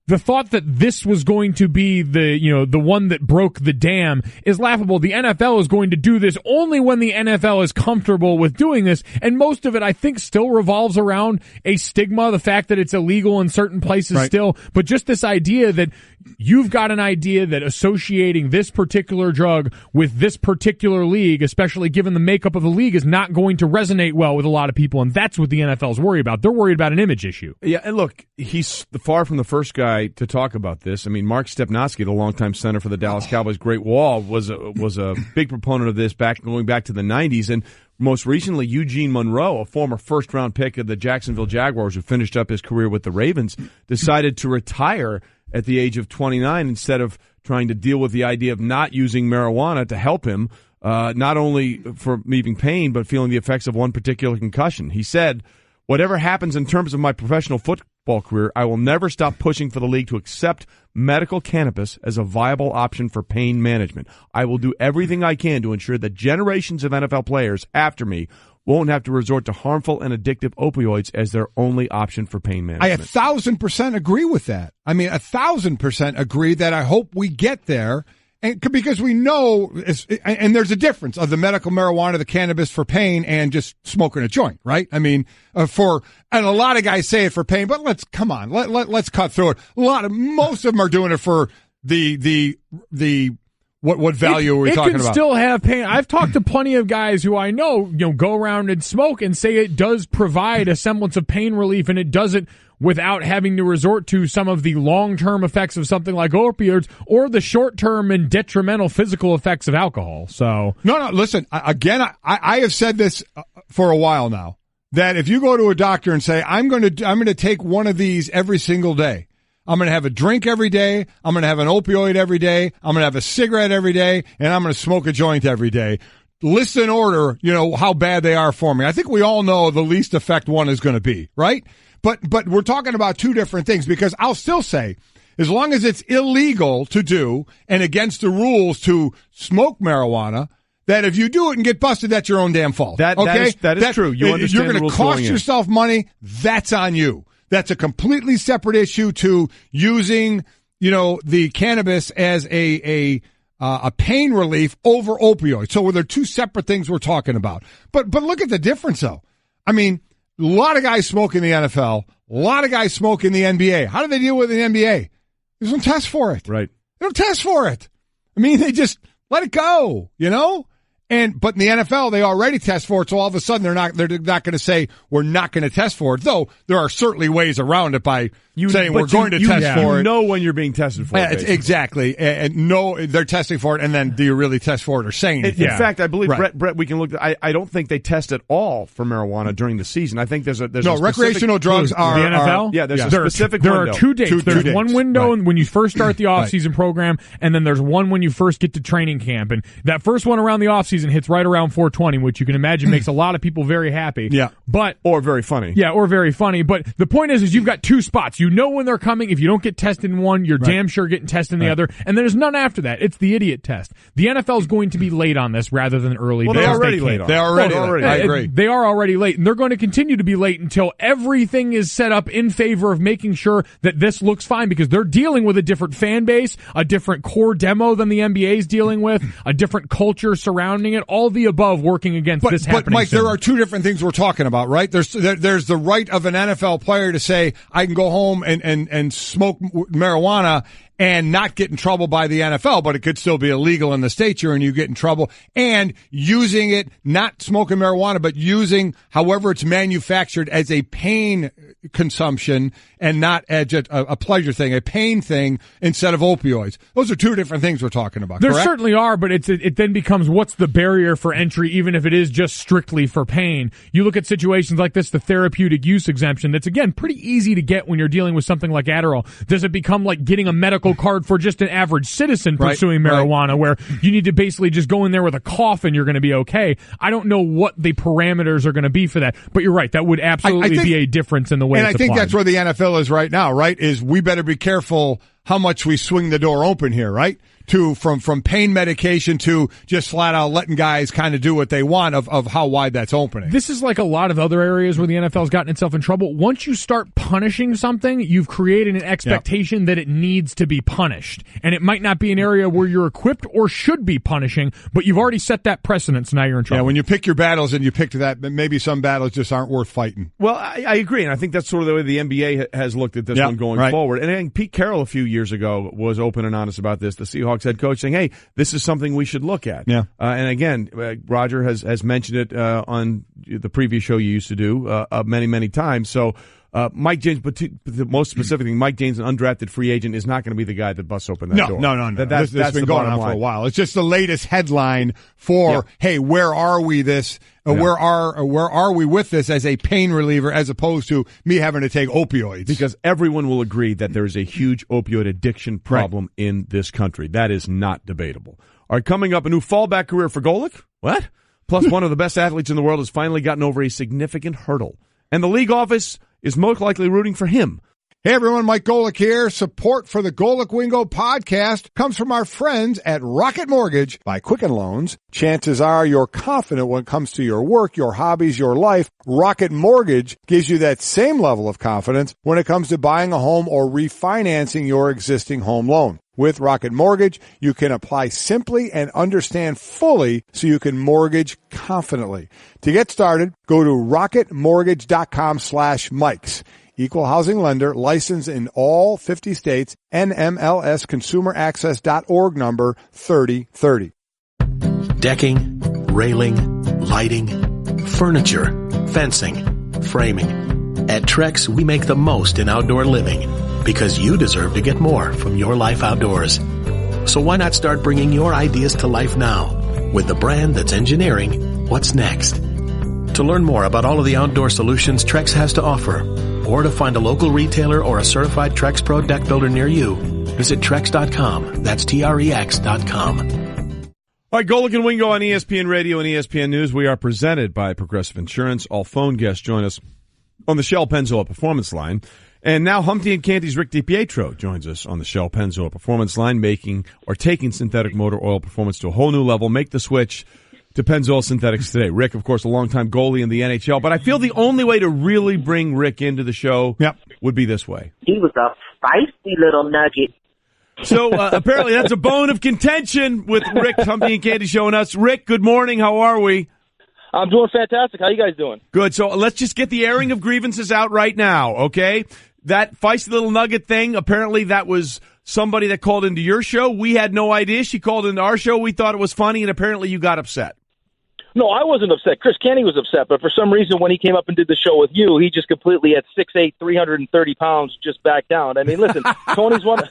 The thought that this was going to be the one that broke the dam is laughable. The NFL is going to do this only when the NFL is comfortable with doing this, and most of it, I think, still revolves around a stigma, the fact that it's illegal in certain places still, but just this idea that you've got an idea that associating this particular drug with this particular league, especially given the makeup of the league, is not going to resonate well with a lot of people, and that's what the NFL's worried about. They're worried about an image issue. Yeah, and look, he's far from the first guy to talk about this. I mean, Mark Stepnoski, the longtime center for the Dallas Cowboys, Great Wall, was a big proponent of this going back to the 90s, and most recently, Eugene Monroe, a former first-round pick of the Jacksonville Jaguars who finished up his career with the Ravens, decided to retire at the age of 29 instead of trying to deal with the idea of not using marijuana to help him, not only for relieving pain, but feeling the effects of one particular concussion. He said, "Whatever happens in terms of my professional football career, I will never stop pushing for the league to accept medical cannabis as a viable option for pain management. I will do everything I can to ensure that generations of NFL players after me won't have to resort to harmful and addictive opioids as their only option for pain management." I 1,000% agree with that. I mean, 1,000% agree that I hope we get there. And because we know, and there's a difference of the medical marijuana, the cannabis for pain, and just smoking a joint, right? I mean, and a lot of guys say it for pain, but let's cut through it. Most of them are doing it for what value are we talking about? It can still have pain. I've talked to plenty of guys who I know, go around and smoke and say it does provide a semblance of pain relief, and it does it without having to resort to some of the long-term effects of something like opioids or the short-term and detrimental physical effects of alcohol. So no. Listen, again, I have said this for a while now, that if you go to a doctor and say, I'm going to take one of these every single day, I'm going to have a drink every day, I'm going to have an opioid every day, I'm going to have a cigarette every day, and I'm going to smoke a joint every day. List in order, how bad they are for me. I think we all know the least effect one is going to be, right? But we're talking about two different things, because I'll still say, as long as it's illegal to do and against the rules to smoke marijuana, that if you do it and get busted, that's your own damn fault. That is true. You understand you're going to cost yourself money. That's on you. That's a completely separate issue to using, the cannabis as a pain relief over opioids. So they're two separate things we're talking about. But look at the difference, though. I mean, a lot of guys smoke in the NFL. A lot of guys smoke in the NBA. How do they deal with it in the NBA? There's no test for it. Right. They don't test for it. I mean, they just let it go, But in the NFL, they already test for it, so all of a sudden they're not going to say we're not going to test for it. Though there are certainly ways around it by saying we're going to test for it. You know when you're being tested for it. Exactly. And no, they're testing for it, and then do you really test for it or saying it? In fact, I believe, Brett, we can look. I don't think they test at all for marijuana during the season. I think there's recreational drugs are the NFL. There's a specific window. There are two dates. There's one window when you first start the off-season program, and then there's one when you first get to training camp. And that first one around the off-season season hits right around 420, which you can imagine makes a lot of people very happy. Yeah. Or very funny. Yeah, or very funny. But the point is you've got two spots. You know when they're coming. If you don't get tested in one, you're damn sure getting tested in the other. And there's none after that. It's the idiot test. The NFL is going to be late on this rather than early. Well, they're already late. They're already late. I agree. They are already late, and they're going to continue to be late until everything is set up in favor of making sure that this looks fine, because they're dealing with a different fan base, a different core demo than the NBA is dealing with, a different culture surrounding it, all the above working against this happening. But, Mike, soon. there are two different things we're talking about, right? There's the right of an NFL player to say, I can go home and smoke marijuana and not get in trouble by the NFL, but it could still be illegal in the states you're in, you get in trouble. And using it, not smoking marijuana, but using however it's manufactured as a pain consumption and not as a pleasure thing, a pain thing instead of opioids. Those are two different things we're talking about, There correct? certainly are, but it then becomes what's the barrier for entry, even if it is just strictly for pain. You look at situations like this, the therapeutic use exemption, that's, again, pretty easy to get when you're dealing with something like Adderall. Does it become like getting a medical card for just an average citizen pursuing marijuana, where you need to basically just go in there with a cough and you're going to be okay? I don't know what the parameters are going to be for that, but you're right. That would absolutely be a difference in the way it's applied. And I think that's where the NFL is right now, right? Is we better be careful how much we swing the door open here, right? From pain medication to just flat out letting guys kind of do what they want of how wide that's opening. This is like a lot of other areas where the NFL's gotten itself in trouble. Once you start punishing something, you've created an expectation that it needs to be punished. And it might not be an area where you're equipped or should be punishing, but you've already set that precedent, so now you're in trouble. Yeah, when you pick your battles and you pick to that, maybe some battles just aren't worth fighting. Well, I agree, and I think that's sort of the way the NBA has looked at this one going forward. And I think Pete Carroll a few years ago was open and honest about this, the Seahawks head coach, saying, hey, this is something we should look at. Yeah. And again, Roger has mentioned it on the previous show you used to do many, many times. So Mike James, but the most specific thing, Mike James, an undrafted free agent, is not going to be the guy that busts open that door. No. That's been going on for a while. It's just the latest headline for, hey, where are we where are we with this as a pain reliever as opposed to me having to take opioids? Because everyone will agree that there is a huge opioid addiction problem in this country. That is not debatable. All right, coming up, a new fallback career for Golic. What? Plus, one of the best athletes in the world has finally gotten over a significant hurdle. And the league office is most likely rooting for him. Hey everyone, Mike Golic here. Support for the Golic Wingo podcast comes from our friends at Rocket Mortgage by Quicken Loans. Chances are you're confident when it comes to your work, your hobbies, your life. Rocket Mortgage gives you that same level of confidence when it comes to buying a home or refinancing your existing home loan. With Rocket Mortgage, you can apply simply and understand fully so you can mortgage confidently. To get started, go to rocketmortgage.com/Mikes. Equal housing lender, licensed in all 50 states, NMLS consumeraccess.org number 3030. Decking, railing, lighting, furniture, fencing, framing. At Trex, we make the most in outdoor living because you deserve to get more from your life outdoors. So why not start bringing your ideas to life now with the brand that's engineering what's next? To learn more about all of the outdoor solutions Trex has to offer, or to find a local retailer or a certified Trex Pro deck builder near you, visit Trex.com. That's Trex.com. All right, Golic and Wingo on ESPN Radio and ESPN News. We are presented by Progressive Insurance. All phone guests join us on the Shell Pennzoil Performance Line. And now Humpty and Canty's Rick DiPietro joins us on the Shell Pennzoil Performance Line, taking synthetic motor oil performance to a whole new level. Make the switch to Pennzoil Synthetics today. Rick, of course, a longtime goalie in the NHL, but I feel the only way to really bring Rick into the show would be this way. He was a feisty little nugget. So apparently that's a bone of contention with Rick, Humpty and Canty showing us. Rick, good morning. How are we? I'm doing fantastic. How you guys doing? Good. So let's just get the airing of grievances out right now, okay? That feisty little nugget thing, apparently that was somebody that called into your show. We had no idea. She called into our show. We thought it was funny, and apparently you got upset. No, I wasn't upset. Chris Canty was upset, but for some reason when he came up and did the show with you, he just completely at 6'8", 330 pounds just backed down. I mean, listen, Tony's one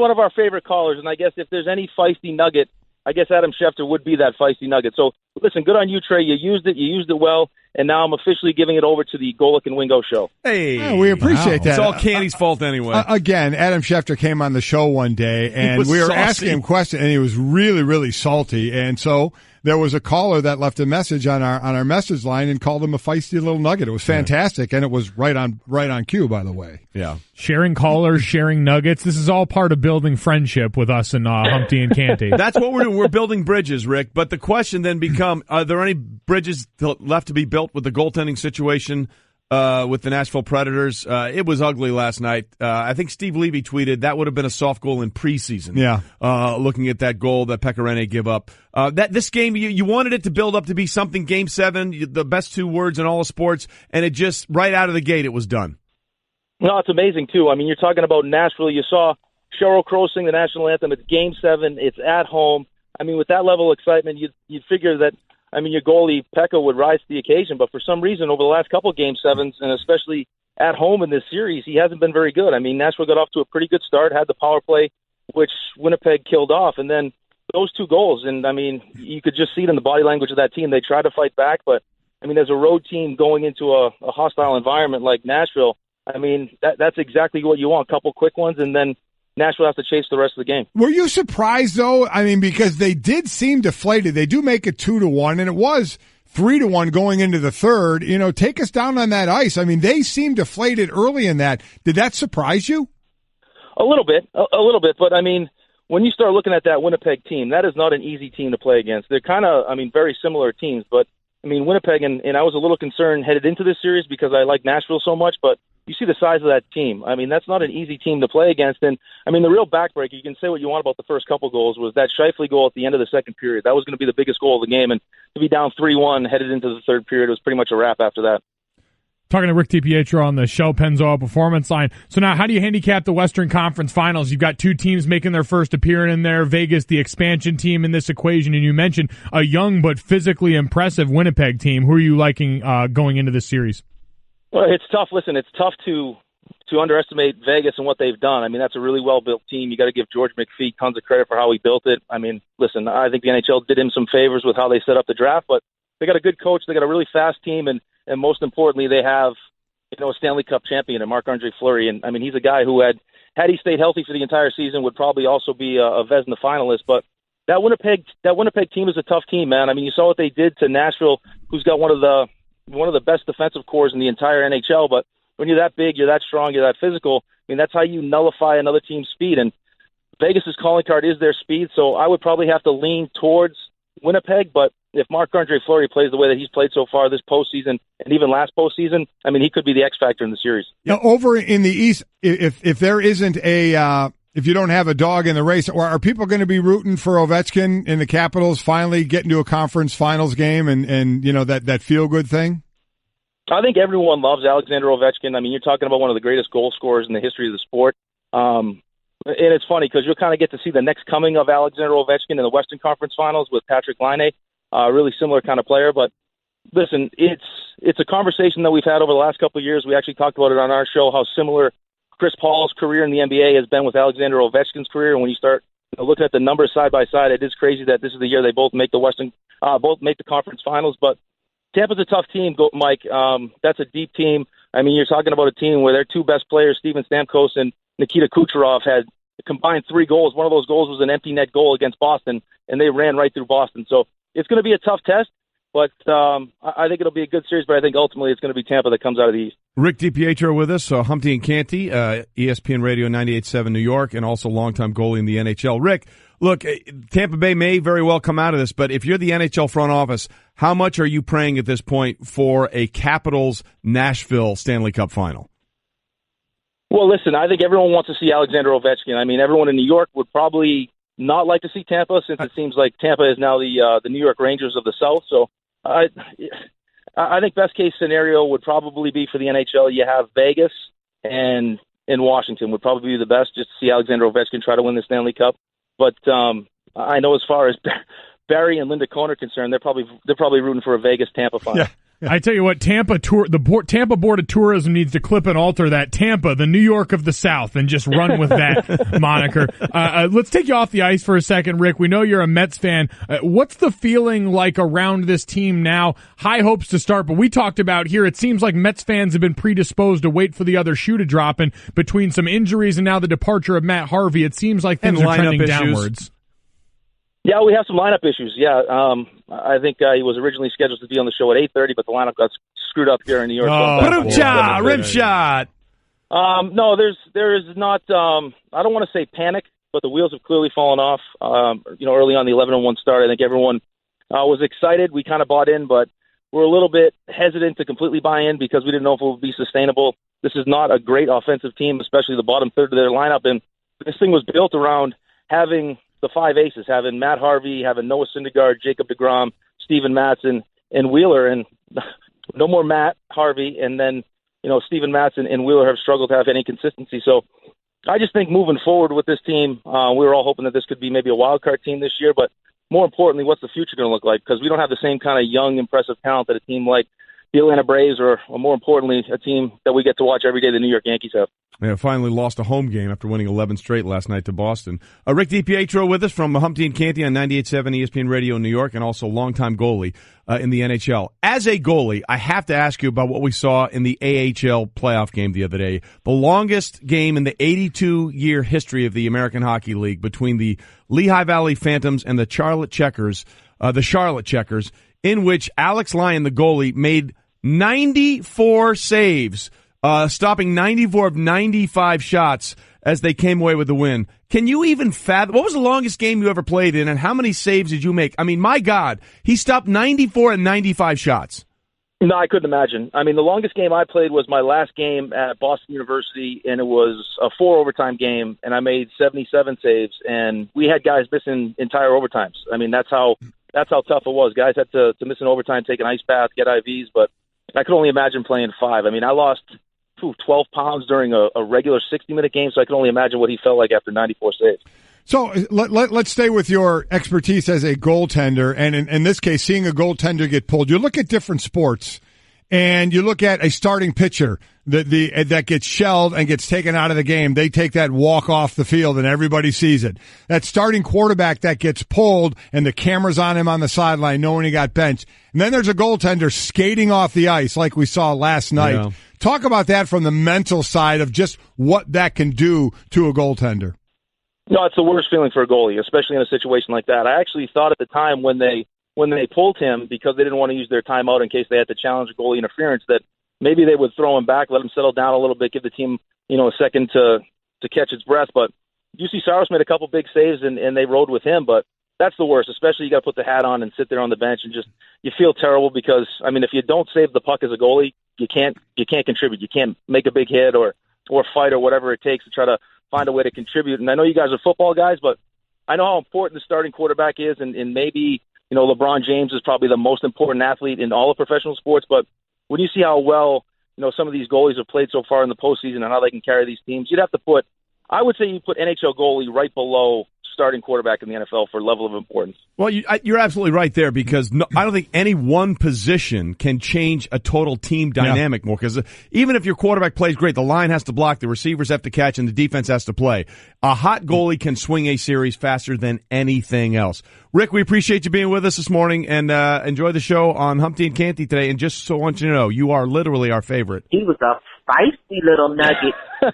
of our favorite callers, and I guess if there's any feisty nugget, I guess Adam Schefter would be that feisty nugget. So listen, good on you, Trey. You used it well, and now I'm officially giving it over to the Golic and Wingo show. Hey, yeah, we appreciate that. It's all Canty's fault anyway. Again, Adam Schefter came on the show one day, and we were asking him questions, and he was really, really salty. And so there was a caller that left a message on our message line and called him a feisty little nugget. It was fantastic, and it was right on cue, by the way. Yeah. Sharing callers, sharing nuggets. This is all part of building friendship with us and Humpty and Canty. That's what we're doing. We're building bridges, Rick. But the question then becomes, are there any bridges left to be built with the goaltending situation with the Nashville Predators? It was ugly last night. I think Steve Levy tweeted that would have been a soft goal in preseason. Yeah. Looking at that goal that Pecorine gave up. This game, you wanted it to build up to be something, Game 7, the best 2 words in all of sports, and it just, right out of the gate, it was done. No, it's amazing, too. I mean, you're talking about Nashville. You saw Sheryl Crow sing the national anthem. It's Game 7. It's at home. I mean, with that level of excitement, you'd figure that, I mean, your goalie, Pekka, would rise to the occasion. But for some reason, over the last couple of Game 7s, and especially at home in this series, he hasn't been very good. I mean, Nashville got off to a pretty good start, had the power play, which Winnipeg killed off. And then those 2 goals, and, I mean, you could just see it in the body language of that team. They tried to fight back, but, I mean, as a road team going into a hostile environment like Nashville, I mean, that's exactly what you want, a couple quick ones, and then Nashville has to chase the rest of the game. Were you surprised, though? I mean, because they did seem deflated. They do make it 2-1, and it was 3-1 going into the third. You know, take us down on that ice. I mean, they seemed deflated early in that. Did that surprise you? A little bit. But, I mean, when you start looking at that Winnipeg team, that is not an easy team to play against. They're kind of, I mean, very similar teams. But, I mean, Winnipeg, and I was a little concerned headed into this series because I like Nashville so much, but you see the size of that team. I mean, that's not an easy team to play against. And, I mean, the real backbreaker, you can say what you want about the first couple goals, was that Scheifele goal at the end of the second period. That was going to be the biggest goal of the game. And to be down 3-1 headed into the third period, it was pretty much a wrap after that. Talking to Rick DiPietro on the Shell Pennzoil Performance Line. So now, how do you handicap the Western Conference Finals? You've got 2 teams making their first appearance in there. Vegas, the expansion team in this equation, and you mentioned a young but physically impressive Winnipeg team. Who are you liking going into this series? Well, it's tough. Listen, it's tough to underestimate Vegas and what they've done. I mean, that's a really well-built team. You got to give George McPhee tons of credit for how he built it. I mean, listen, I think the NHL did him some favors with how they set up the draft, but they got a good coach. They got a really fast team, and most importantly, they have, you know, a Stanley Cup champion in Marc-Andre Fleury. And I mean, he's a guy who had he stayed healthy for the entire season, would probably also be a Vezina finalist. But that Winnipeg team is a tough team, man. I mean, you saw what they did to Nashville, who's got one of the best defensive cores in the entire NHL. But when you're that big, you're that strong, you're that physical, I mean, that's how you nullify another team's speed. And Vegas's calling card is their speed, so I would probably have to lean towards Winnipeg. But if Marc-Andre Fleury plays the way that he's played so far this postseason and even last postseason, I mean, he could be the X factor in the series. Now, over in the East, if there isn't if you don't have a dog in the race, or are people going to be rooting for Ovechkin and the Capitals finally getting to a conference finals game and you know, that feel good thing? I think everyone loves Alexander Ovechkin. I mean, you're talking about one of the greatest goal scorers in the history of the sport. And it's funny because you'll kind of get to see the next coming of Alexander Ovechkin in the Western Conference Finals with Patrick Laine, a really similar kind of player. But listen, it's a conversation that we've had over the last couple of years. We actually talked about it on our show, how similar Chris Paul's career in the NBA has been with Alexander Ovechkin's career. And when you start looking at the numbers side by side, it is crazy that this is the year they both make the conference finals. But Tampa's a tough team, Mike. That's a deep team. I mean, you're talking about a team where their 2 best players, Steven Stamkos and Nikita Kucherov, had combined 3 goals. One of those goals was an empty net goal against Boston, and they ran right through Boston. So it's going to be a tough test, but I think it'll be a good series, but I think ultimately it's going to be Tampa that comes out of the East. Rick DiPietro with us, Humpty and Canty, ESPN Radio 98.7 New York, and also longtime goalie in the NHL. Rick, look, Tampa Bay may very well come out of this, but if you're the NHL front office, how much are you praying at this point for a Capitals-Nashville Stanley Cup final? Well, listen, I think everyone wants to see Alexander Ovechkin. I mean, everyone in New York would probably not like to see Tampa, since it seems like Tampa is now the New York Rangers of the South. So I think best case scenario would probably be for the NHL. You have Vegas and Washington would probably be the best, just to see Alexander Ovechkin try to win the Stanley Cup. But I know as far as Barry and Linda Cohn are concerned, they're probably rooting for a Vegas Tampa final. I tell you what, the Tampa Board of Tourism needs to clip and alter that Tampa, the New York of the South, and just run with that moniker. Let's take you off the ice for a second, Rick. We know you're a Mets fan. What's the feeling like around this team now? High hopes to start, but we talked about here, it seems like Mets fans have been predisposed to wait for the other shoe to drop, and between some injuries and now the departure of Matt Harvey, it seems like things are trending downwards. Yeah, we have some lineup issues. Yeah, I think he was originally scheduled to be on the show at 8:30, but the lineup got screwed up here in New York. Rim shot. No, there is not. I don't want to say panic, but the wheels have clearly fallen off. Early on the 11-1 start, I think everyone was excited. We kind of bought in, but we're a little bit hesitant to completely buy in because we didn't know if it would be sustainable. This is not a great offensive team, especially the bottom third of their lineup, and this thing was built around having the five aces, having Matt Harvey, having Noah Syndergaard, Jacob deGrom, Steven Matson, and Wheeler, and no more Matt Harvey, and then Steven Matson and Wheeler have struggled to have any consistency. So I just think moving forward with this team, we were all hoping that this could be maybe a wild card team this year, but more importantly, what's the future going to look like? Because we don't have the same kind of young, impressive talent that a team like the Atlanta Braves or more importantly, a team that we get to watch every day, the New York Yankees have. Yeah, finally lost a home game after winning 11 straight last night to Boston. Rick DiPietro with us from Humpty and Canty on 98.7 ESPN Radio in New York, and also longtime goalie in the NHL. As a goalie, I have to ask you about what we saw in the AHL playoff game the other day. The longest game in the 82-year history of the American Hockey League between the Lehigh Valley Phantoms and the Charlotte Checkers, in which Alex Lyon, the goalie, made 94 saves, stopping 94 of 95 shots as they came away with the win. Can you even fathom? What was the longest game you ever played in, and how many saves did you make? I mean, my God, he stopped 94 and 95 shots. No, I couldn't imagine. I mean, the longest game I played was my last game at Boston University, and it was a 4-overtime game, and I made 77 saves, and we had guys missing entire overtimes. I mean, that's how tough it was. Guys had to miss an overtime, take an ice bath, get IVs, but I could only imagine playing 5. I mean, I lost 12 pounds during a regular 60-minute game, so I can only imagine what he felt like after 94 saves. So let's stay with your expertise as a goaltender, and in this case, seeing a goaltender get pulled. You look at different sports, and you look at a starting pitcher that gets shelled and gets taken out of the game. They take that walk off the field, and everybody sees it. That starting quarterback that gets pulled, and the camera's on him on the sideline knowing he got benched. And then there's a goaltender skating off the ice like we saw last night. Yeah. Talk about that from the mental side of just what that can do to a goaltender. No, it's the worst feeling for a goalie, especially in a situation like that. I actually thought at the time when they pulled him, because they didn't want to use their timeout in case they had to challenge goalie interference, that maybe they would throw him back, let him settle down a little bit, give the team a second to catch its breath. But UC Saros made a couple big saves, and they rode with him. But that's the worst, especially you got to put the hat on and sit there on the bench and just you feel terrible because, I mean, if you don't save the puck as a goalie, you can't contribute. You can't make a big hit or fight or whatever it takes to try to find a way to contribute. And I know you guys are football guys, but I know how important the starting quarterback is, and maybe LeBron James is probably the most important athlete in all of professional sports. But when you see how well some of these goalies have played so far in the postseason and how they can carry these teams, I would say you put NHL goalie right below starting quarterback in the NFL for level of importance. Well, you're absolutely right there because I don't think any one position can change a total team dynamic more because even if your quarterback plays great, the line has to block, the receivers have to catch, and the defense has to play. A hot goalie can swing a series faster than anything else. Rick, we appreciate you being with us this morning, and enjoy the show on Humpty and Canty today. And just so I want you to know, you are literally our favorite. He was a feisty little nugget.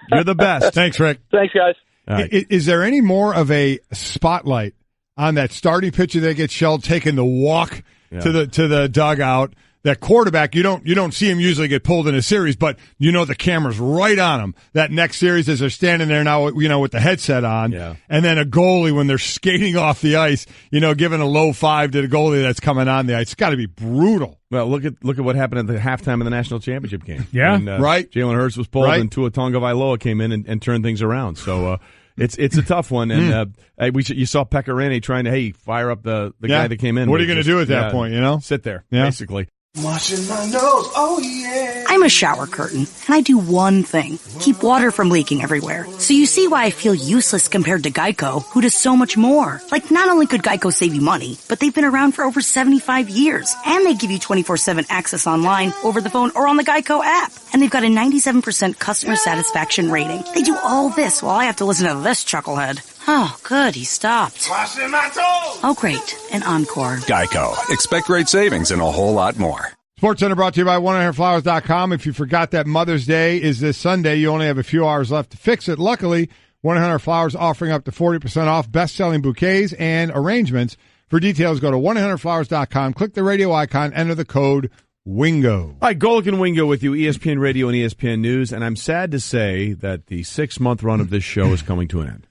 You're the best. Thanks, Rick. Thanks, guys. Right. Is there any more of a spotlight on that starting pitcher that gets shelled, taking the walk to the dugout? That quarterback, you don't see him usually get pulled in a series, but the camera's right on him. That next series as they're standing there now, with the headset on, and then a goalie when they're skating off the ice, giving a low 5 to the goalie that's coming on the ice. It's got to be brutal. Well, look at what happened at the halftime of the national championship game. Yeah, when, right. Jalen Hurts was pulled, and Tua Tagovailoa came in and turned things around. So it's a tough one. And you saw Pecorine trying to fire up the guy that came in. What are you going to do at that point? Sit there, basically. Washing my nose, oh yeah. I'm a shower curtain, and I do one thing, keep water from leaking everywhere. So you see why I feel useless compared to Geico, who does so much more. Like, not only could Geico save you money, but they've been around for over 75 years. And they give you 24/7 access online, over the phone, or on the Geico app. And they've got a 97% customer satisfaction rating. They do all this while I have to listen to this chucklehead. Oh, good, he stopped. Washing my toes. Oh, great, an encore. Geico. Expect great savings and a whole lot more. SportsCenter brought to you by 1-800-Flowers.com. If you forgot that Mother's Day is this Sunday, you only have a few hours left to fix it. Luckily, 1-800-Flowers offering up to 40% off best-selling bouquets and arrangements. For details, go to 1-800-Flowers.com, click the radio icon, enter the code WINGO. Hi, Golic and Wingo with you, ESPN Radio and ESPN News, and I'm sad to say that the 6-month run of this show is coming to an end.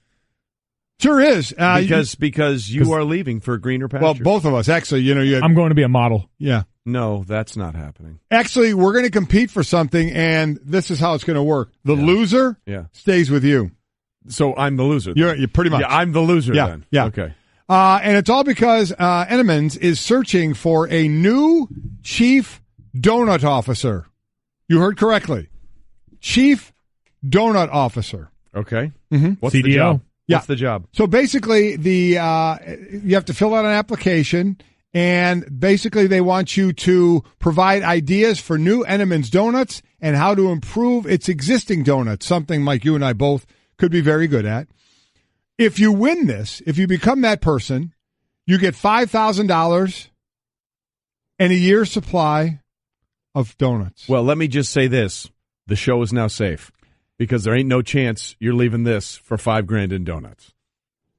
Sure is. Because you are leaving for greener pastures. Well, both of us. Actually, I'm going to be a model. Yeah. No, that's not happening. Actually, we're going to compete for something, and this is how it's going to work. The loser stays with you. So I'm the loser. You're pretty much. Yeah, I'm the loser then. Yeah. Okay. And it's all because Entenmann's is searching for a new chief donut officer. You heard correctly. Chief donut officer. Okay. Mm-hmm. What's the job? What's the job? So basically, you have to fill out an application, and basically they want you to provide ideas for new Entenmann's donuts and how to improve its existing donuts, something like you and I both could be very good at. If you win this, if you become that person, you get $5,000 and a year's supply of donuts. Well, let me just say this. The show is now safe. Because there ain't no chance you're leaving this for $5,000 in donuts.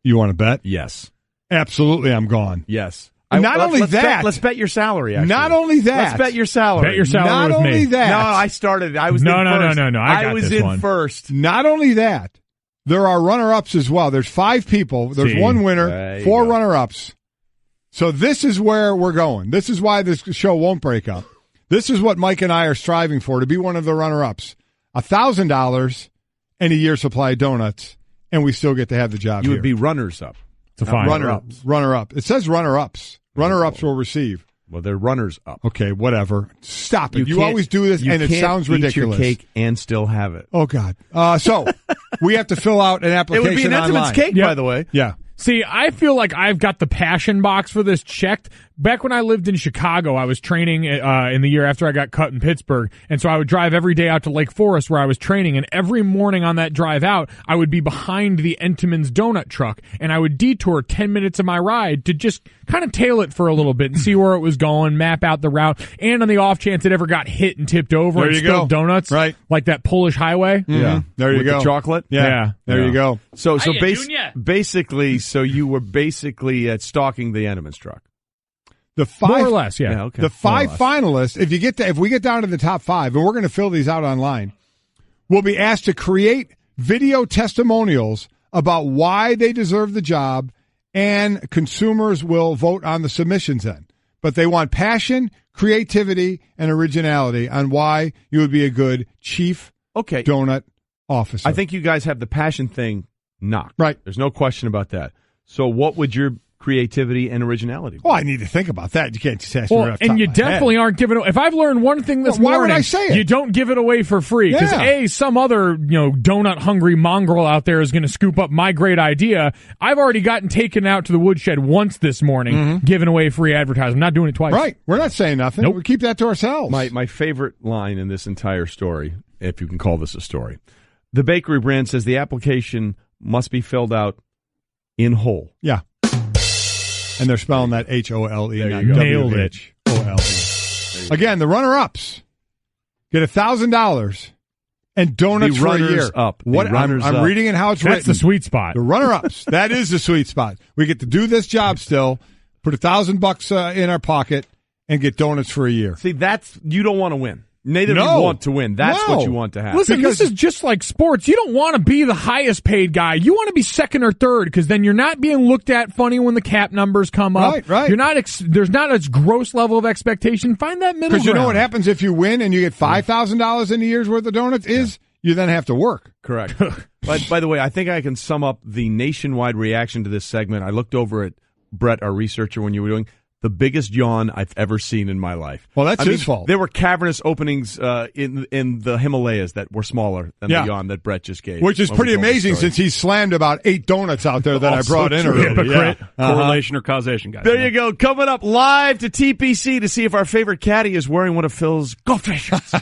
You want to bet? Yes. Absolutely, I'm gone. Yes. Let's bet your salary, actually. Not only that. Let's bet your salary. Bet your salary Not with only me. that. No, I started. I was in first. No. I was in one. first. Not only that, there are runner-ups as well. There's 5 people. There's one winner, 4 runner-ups. So this is where we're going. This is why this show won't break up. This is what Mike and I are striving for, to be one of the runner-ups. $1,000 and a year's supply of donuts, and we still get to have the job. You here. would be runners-up. It's a fine. Runner-up. It says runner-ups. Runner-ups will receive. Well, they're runners-up. Okay, whatever. Stop it. You always do this, and it sounds ridiculous. You can't eat your cake and still have it. Oh, God. So we have to fill out an application online. It would be an Entenmann's cake, by the way. Yeah. See, I feel like I've got the passion box for this checked. Back when I lived in Chicago, I was training in the year after I got cut in Pittsburgh, and so I would drive every day out to Lake Forest where I was training, and every morning on that drive out, I would be behind the Entenmann's donut truck, and I would detour 10 minutes of my ride to just kind of tail it for a little bit and see where it was going, map out the route, and on the off chance it ever got hit and tipped over and spilled donuts, right? Like that Polish highway. Mm-hmm. Yeah, there you With go. The chocolate. Yeah. There you go. So basically, so you were basically stalking the Entenmann's truck. The 5, more or less, yeah. Okay. The 5 finalists, if we get down to the top 5, and we're going to fill these out online, will be asked to create video testimonials about why they deserve the job, and consumers will vote on the submissions then. But they want passion, creativity, and originality on why you would be a good chief donut officer. I think you guys have the passion thing knocked. Right. There's no question about that. So what would your creativity and originality be? Well, I need to think about that. You can't just ask me right off the top and you of my definitely head. aren't giving it. If I've learned one thing this morning, why would I say it? You don't give it away for free because some other donut hungry mongrel out there is going to scoop up my great idea. I've already gotten taken out to the woodshed once this morning, giving away free advertising. I'm not doing it twice. Right. We're not saying nothing. Nope. We keep that to ourselves. My favorite line in this entire story, if you can call this a story, the bakery brand says the application must be filled out in whole. Yeah. And they're spelling that H-O-L-E, not Nailed it. W-H-O-L-E. Again, the runner-ups get $1,000 and donuts for a year. I'm reading it how it's written. That's the sweet spot. The runner-ups. That is the sweet spot. We get to do this job still, put $1,000 in our pocket, and get donuts for a year. See, you don't want to win. Neither do you want to win. That's what you want to have. Listen, this is just like sports. You don't want to be the highest paid guy. You want to be second or third because then you're not being looked at funny when the cap numbers come up. Right. You're not. There's not a gross level of expectation. Find that middle ground. Because you know what happens if you win and you get $5,000 in a year's worth of donuts you then have to work. Correct. By the way, I think I can sum up the nationwide reaction to this segment. I looked over at Brett, our researcher, when you were doing. the biggest yawn I've ever seen in my life. Well, that's his fault. There were cavernous openings in the Himalayas that were smaller than the yawn that Brett just gave. Which is pretty amazing since he slammed about 8 donuts out there that I brought in earlier. Yeah. Correlation or causation, guys. There you go. Coming up live to TPC to see if our favorite caddy is wearing one of Phil's golf t-shirts.